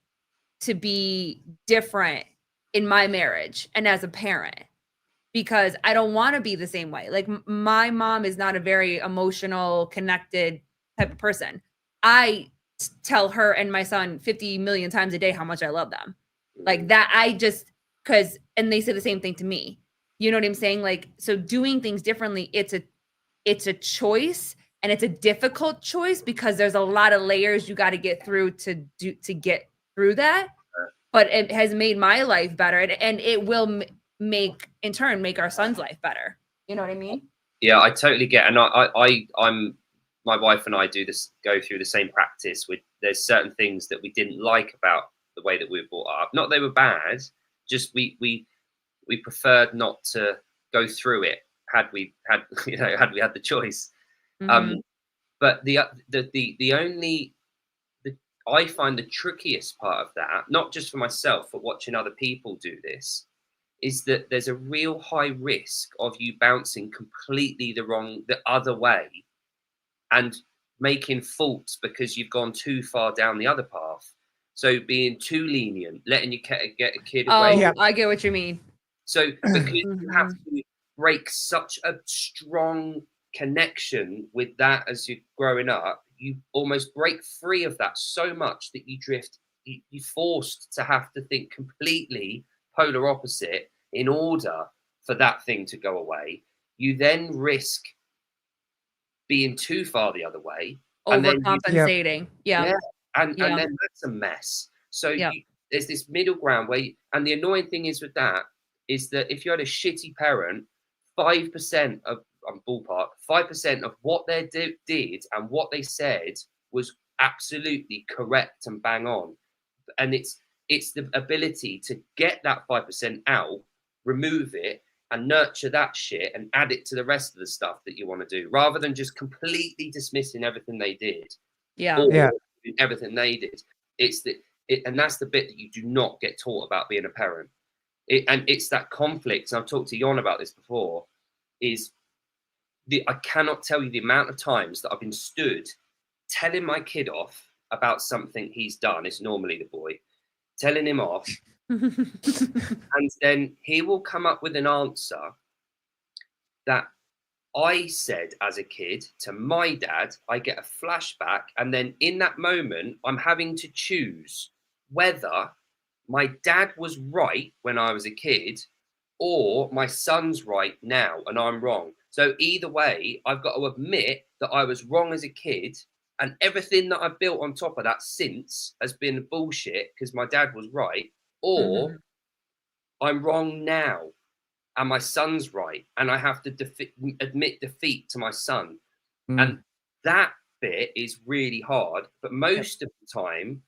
to be different in my marriage and as a parent, because I don't want to be the same way. Like, my mom is not a very emotional, connected type of person. I tell her and my son 50 million times a day how much I love them. Like that, and they say the same thing to me. You know what I'm saying? Like, so doing things differently, it's a choice, and it's a difficult choice because there's a lot of layers you got to get through to get through that. But it has made my life better, and it will make our son's life better. You know what I mean? Yeah, I totally get, and I'm my wife and I go through the same practice. There's certain things that we didn't like about the way that we were brought up. Not they were bad, just we preferred not to go through it had we had the choice. But I find the trickiest part of that, not just for myself, but watching other people do this, is that there's a real high risk of you bouncing completely the other way and making faults because you've gone too far down the other path. So being too lenient, letting you get a kid away. Oh, I get what you mean. So because you have to break such a strong connection with that as you're growing up, you almost break free of that so much that you drift, you're forced to have to think completely polar opposite in order for that thing to go away. You then risk being too far the other way. Overcompensating. And then that's a mess. So there's this middle ground and the annoying thing is with that is that if you had a shitty parent, 5% of ballpark, 5% of what they did and what they said was absolutely correct and bang on. And it's the ability to get that 5% out, remove it, and nurture that shit and add it to the rest of the stuff that you want to do, rather than just completely dismissing everything they did. Everything they did. And that's the bit that you do not get taught about being a parent. And it's that conflict. And I've talked to Jon about this before. I cannot tell you the amount of times that I've been stood telling my kid off about something he's done. It's normally the boy telling him off. And then he will come up with an answer that I said as a kid to my dad. I get a flashback, and then in that moment I'm having to choose whether my dad was right when I was a kid or my son's right now and I'm wrong. So either way, I've got to admit that I was wrong as a kid, and everything that I've built on top of that since has been bullshit because my dad was right, or I'm wrong now and my son's right, and I have to admit defeat to my son. And that bit is really hard, but most of the time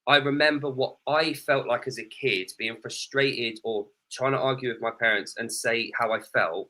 I remember what I felt like as a kid, being frustrated or trying to argue with my parents and say how I felt.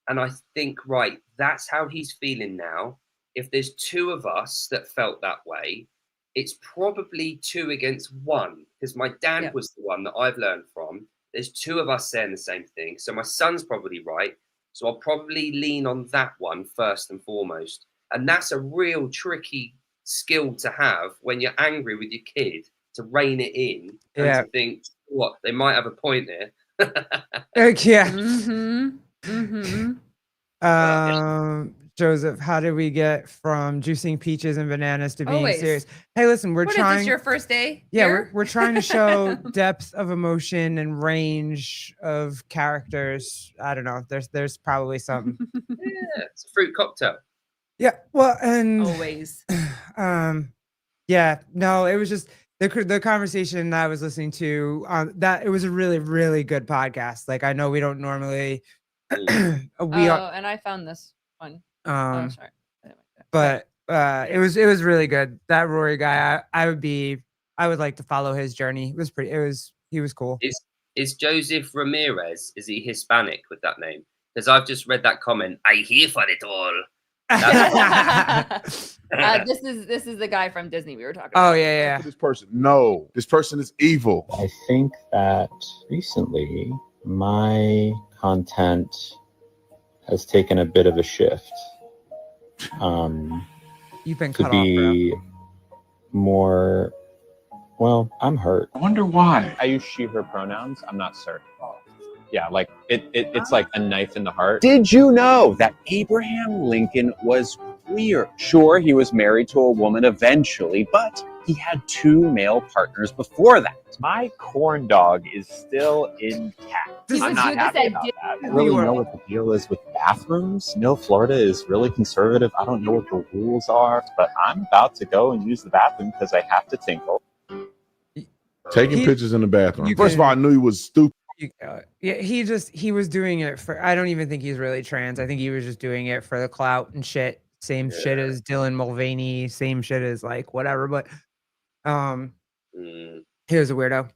And I think, right, that's how he's feeling now. If there's two of us that felt that way, it's probably 2 against 1, because my dad was the one that I've learned from. There's 2 of us saying the same thing. So my son's probably right. So I'll probably lean on that one first and foremost. And that's a real tricky skill to have when you're angry with your kid, to rein it in and to think, what, they might have a point there. Joseph, how did we get from juicing peaches and bananas to being Always. serious? Hey, listen, we're What trying. Is this your first day? Yeah, we're trying to show depth of emotion and range of characters. I don't know. There's probably some. Yeah, it's a fruit cocktail. Yeah, well, and always. Yeah, no, it was just the conversation I was listening to. That it was a really, really good podcast. Like, I know we don't normally. And I found this one. Sorry. But It was really good. That Rory guy, I would like to follow his journey. He was cool. Is Joseph Ramirez, is he Hispanic with that name? Because I've just read that comment. I here for it all. This is the guy from Disney we were talking about. Oh yeah. This person, no, this person is evil. I think that recently my content has taken a bit of a shift. You've been to cut be off, bro. more. Well, I'm hurt. I wonder why. I use she, her pronouns. I'm not certain. Yeah, like it's like a knife in the heart. Did you know that Abraham Lincoln was queer? Sure, he was married to a woman eventually, but he had 2 male partners before that. My corn dog is still intact. I'm not happy about that. I don't really know what the deal is with bathrooms. Florida is really conservative. I don't know what the rules are, but I'm about to go and use the bathroom because I have to tinkle. Taking pictures in the bathroom. First of all, I knew he was stupid. Yeah, he was doing it for. I don't even think he's really trans. I think he was just doing it for the clout and shit. Same shit as Dylan Mulvaney. Same shit as like whatever. But he was a weirdo.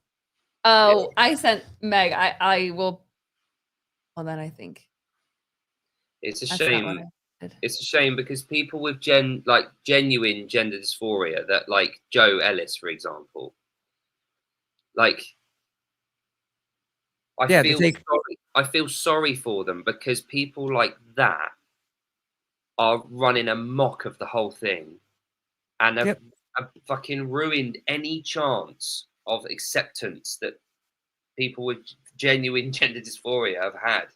Oh, I sent Meg. I will. Well, then I think It's a that's not what shame. I did. It's a shame because people with genuine gender dysphoria, that like Joe Ellis, for example, like I feel sorry for them because people like that are running amok of the whole thing and have fucking ruined any chance of acceptance that people with genuine gender dysphoria have had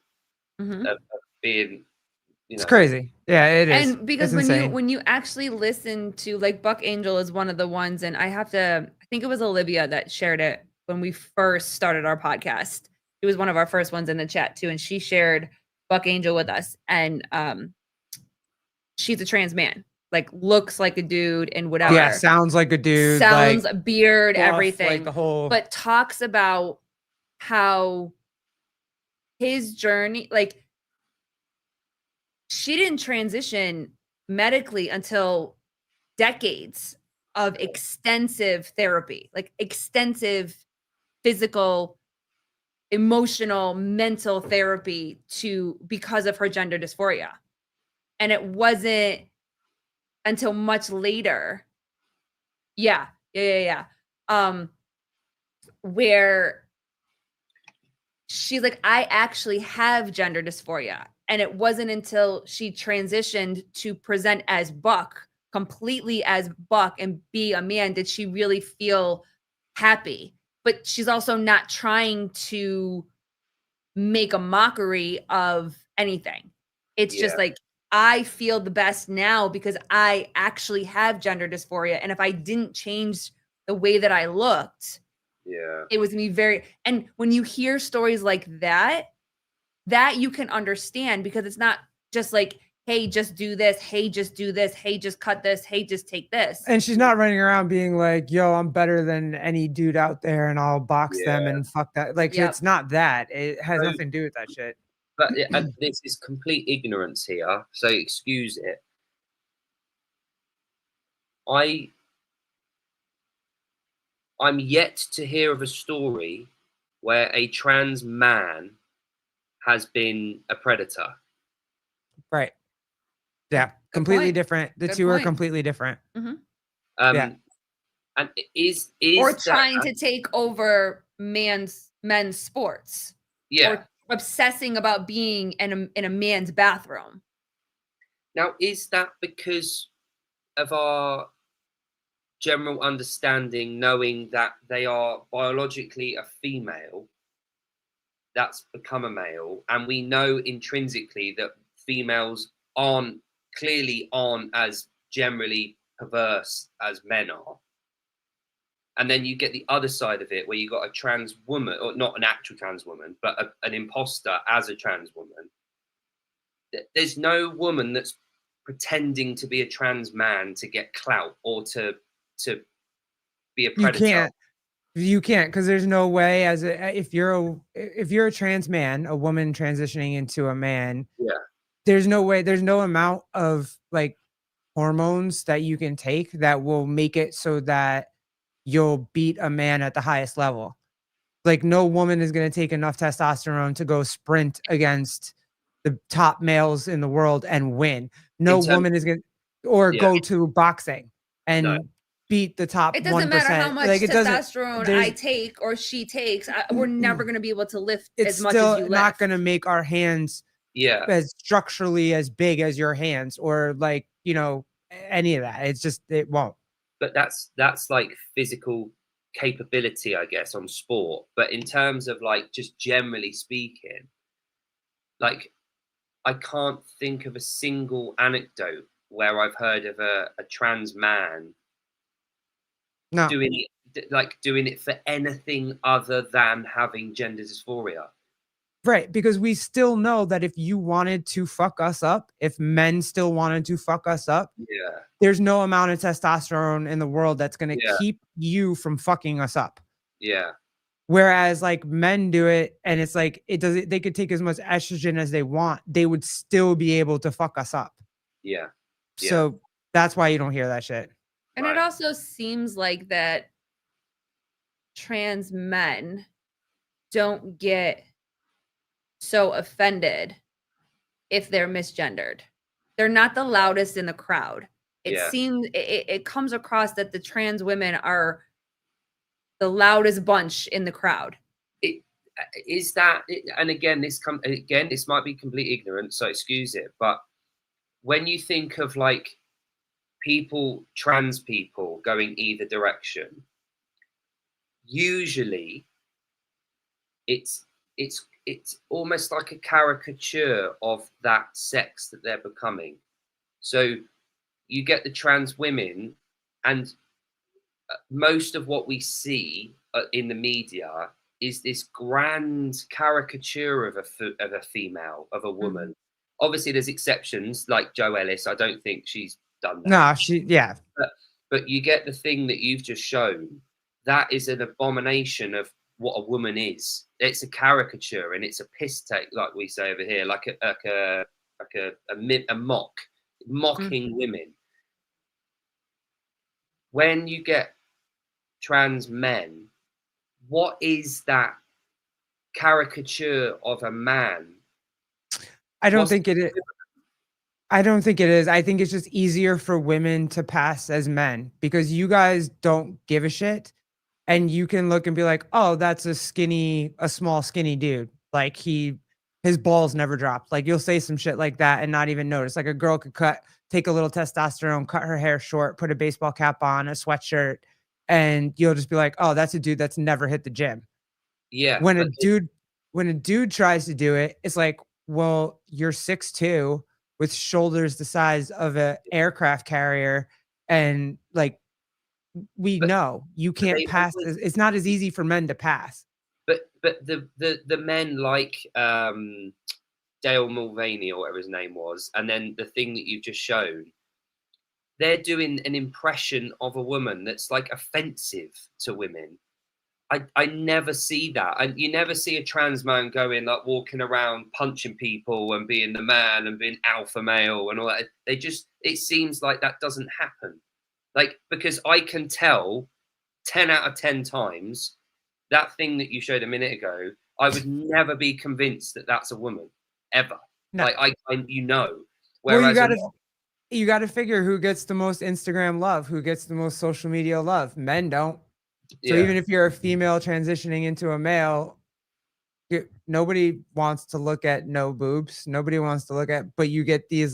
of being. It's crazy. Yeah, it is. And because when you actually listen to like Buck Angel is one of the ones, and I think it was Olivia that shared it when we first started our podcast. It was one of our first ones in the chat too, and she shared Buck Angel with us. And she's a trans man, like looks like a dude and whatever. Yeah, sounds like a dude. Sounds like, beard, buff, everything. like the whole. But talks about how his journey, like she didn't transition medically until decades of extensive therapy, like extensive physical, emotional, mental therapy because of her gender dysphoria. And it wasn't until much later. Yeah. Where she's like, I actually have gender dysphoria. And it wasn't until she transitioned to present as Buck, completely as Buck, and be a man, did she really feel happy. But she's also not trying to make a mockery of anything. It's just like, I feel the best now because I actually have gender dysphoria. And if I didn't change the way that I looked, it was me very. And when you hear stories like that you can understand, because it's not just like, hey, just do this. Hey, just do this. Hey, just cut this. Hey, just take this. And she's not running around being like, yo, I'm better than any dude out there and I'll box them and fuck that. Like, it's not that. It has nothing to do with that shit. But this is complete ignorance here, so excuse it. I'm yet to hear of a story where a trans man has been a predator. Right. Yeah. Completely different. The two are completely different. And is or trying to take over men's sports. Or obsessing about being in a man's bathroom. Now, is that because of our general understanding, knowing that they are biologically a female that's become a male, and we know intrinsically that females clearly aren't as generally perverse as men are? And then you get the other side of it where you got a trans woman, or not an actual trans woman, but an imposter as a trans woman. There's no woman that's pretending to be a trans man to get clout or to be a predator. You can't, because there's no way if you're a trans man, a woman transitioning into a man. Yeah. There's no way. There's no amount of like hormones that you can take that will make it so that you'll beat a man at the highest level. Like no woman is going to take enough testosterone to go sprint against the top males in the world and win. No woman is going to, or go to boxing and beat the top 1%. It doesn't matter how much like it doesn't, testosterone I take or she takes. We're never going to be able to lift it's as much as you still lift. not going to make our hands as structurally as big as your hands or like, you know, any of that. It's just, it won't. But that's like physical capability, I guess, on sport. But in terms of like just generally speaking, like I can't think of a single anecdote where I've heard of a trans man doing it for anything other than having gender dysphoria. Right, because we still know that if you wanted to fuck us up, if men still wanted to fuck us up, there's no amount of testosterone in the world that's going to keep you from fucking us up. Yeah. Whereas like men do it and it's like they could take as much estrogen as they want, they would still be able to fuck us up. Yeah. So that's why you don't hear that shit. And it also seems like that trans men don't get so offended if they're misgendered. They're not the loudest in the crowd. It seems it comes across that the trans women are the loudest bunch in the crowd. Is that, and again, this might be complete ignorance, so excuse it, but when you think of like trans people going either direction, usually it's almost like a caricature of that sex that they're becoming. So you get the trans women, and most of what we see in the media is this grand caricature of a female, of a woman. Mm-hmm. Obviously, there's exceptions like Joe Ellis. I don't think she's done that. No, But you get the thing that you've just shown. That is an abomination of what a woman is. It's a caricature, and it's a piss take, like we say over here, like a mocking women. When you get trans men, what is that caricature of a man? I don't think it is. I don't think it is. I think it's just easier for women to pass as men because you guys don't give a shit. And you can look and be like, oh, that's a small, skinny dude. Like his balls never dropped. Like you'll say some shit like that and not even notice. Like a girl could take a little testosterone, cut her hair short, put a baseball cap on, a sweatshirt, and you'll just be like, oh, that's a dude that's never hit the gym. Yeah. When a dude tries to do it, it's like, well, you're 6'2" with shoulders the size of an aircraft carrier, and like we know you can't pass. It's not as easy for men to pass. But the men like Dale Mulvaney or whatever his name was, and then the thing that you've just shown, they're doing an impression of a woman that's like offensive to women. I never see that. And you never see a trans man going like walking around punching people and being the man and being alpha male and all that. It seems like that doesn't happen. Like, because I can tell 10 out of 10 times that thing that you showed a minute ago, I would never be convinced that that's a woman ever. No. Like Whereas you got to figure who gets the most Instagram love, who gets the most social media love. Men don't. So even if you're a female transitioning into a male, nobody wants to look at no boobs. Nobody wants to look at, but you get these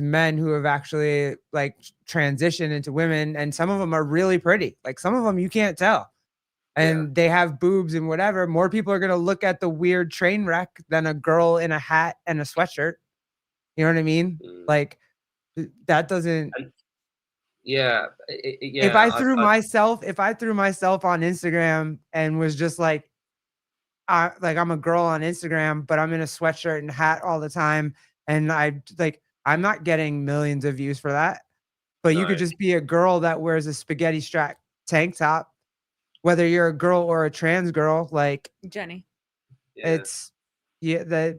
men who have actually like transitioned into women, and some of them are really pretty. Like some of them you can't tell, and they have boobs and whatever. More people are going to look at the weird train wreck than a girl in a hat and a sweatshirt. You know what I mean? Like that doesn't. If I threw myself on Instagram and was just like I'm a girl on Instagram, but I'm in a sweatshirt and hat all the time, and I'm not getting millions of views for that. But you could just be a girl that wears a spaghetti strap tank top, whether you're a girl or a trans girl, like Jenny. It's that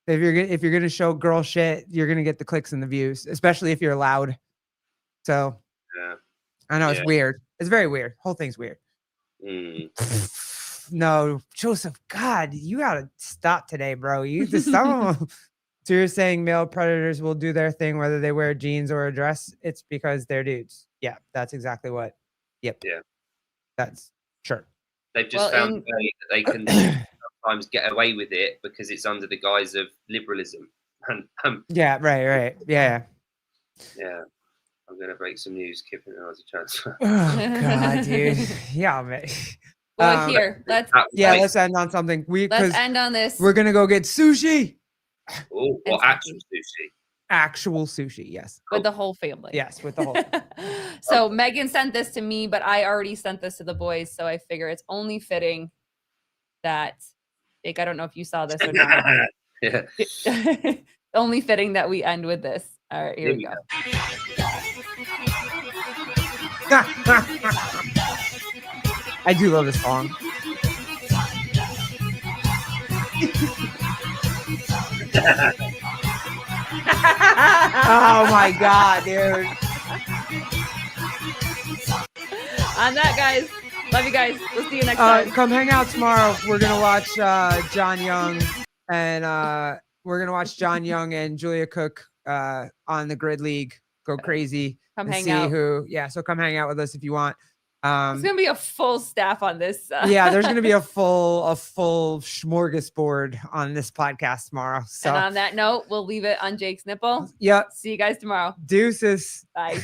If you're gonna show girl shit, you're gonna get the clicks and the views, especially if you're loud. So Yeah. I know it's weird. It's very weird. Whole thing's weird. No, Joseph, God, you gotta stop today, bro. You just some. So you're saying male predators will do their thing whether they wear jeans or a dress? It's because they're dudes. Yeah, that's exactly what. Yep. Yeah. That's sure. They've just found a way that they can sometimes get away with it because it's under the guise of liberalism. And Yeah, right. Yeah. yeah, I'm gonna break some news. Kipping as a transfer. Oh God, dude. Yeah, man. Well, here, let's end on something. Let's end on this. We're gonna go get sushi. Oh, well, actual sushi. Actual sushi, yes. With the whole family. Yes, with the whole family. So Megan sent this to me, but I already sent this to the boys, so I figure it's only fitting that Jake, I don't know if you saw this or not. Yeah. Only fitting that we end with this. All right, here we go. I do love this song. Oh my God, dude. On that, guys. Love you guys. We'll see you next time. Come hang out tomorrow. We're gonna watch John Young and Julia Cook on the Grid League go crazy. Come and hang see out. So come hang out with us if you want. There's gonna be a full staff on this. Yeah, there's gonna be a full smorgasbord on this podcast tomorrow. So And on that note, we'll leave it on Jake's nipple. Yep. See you guys tomorrow. Deuces. Bye.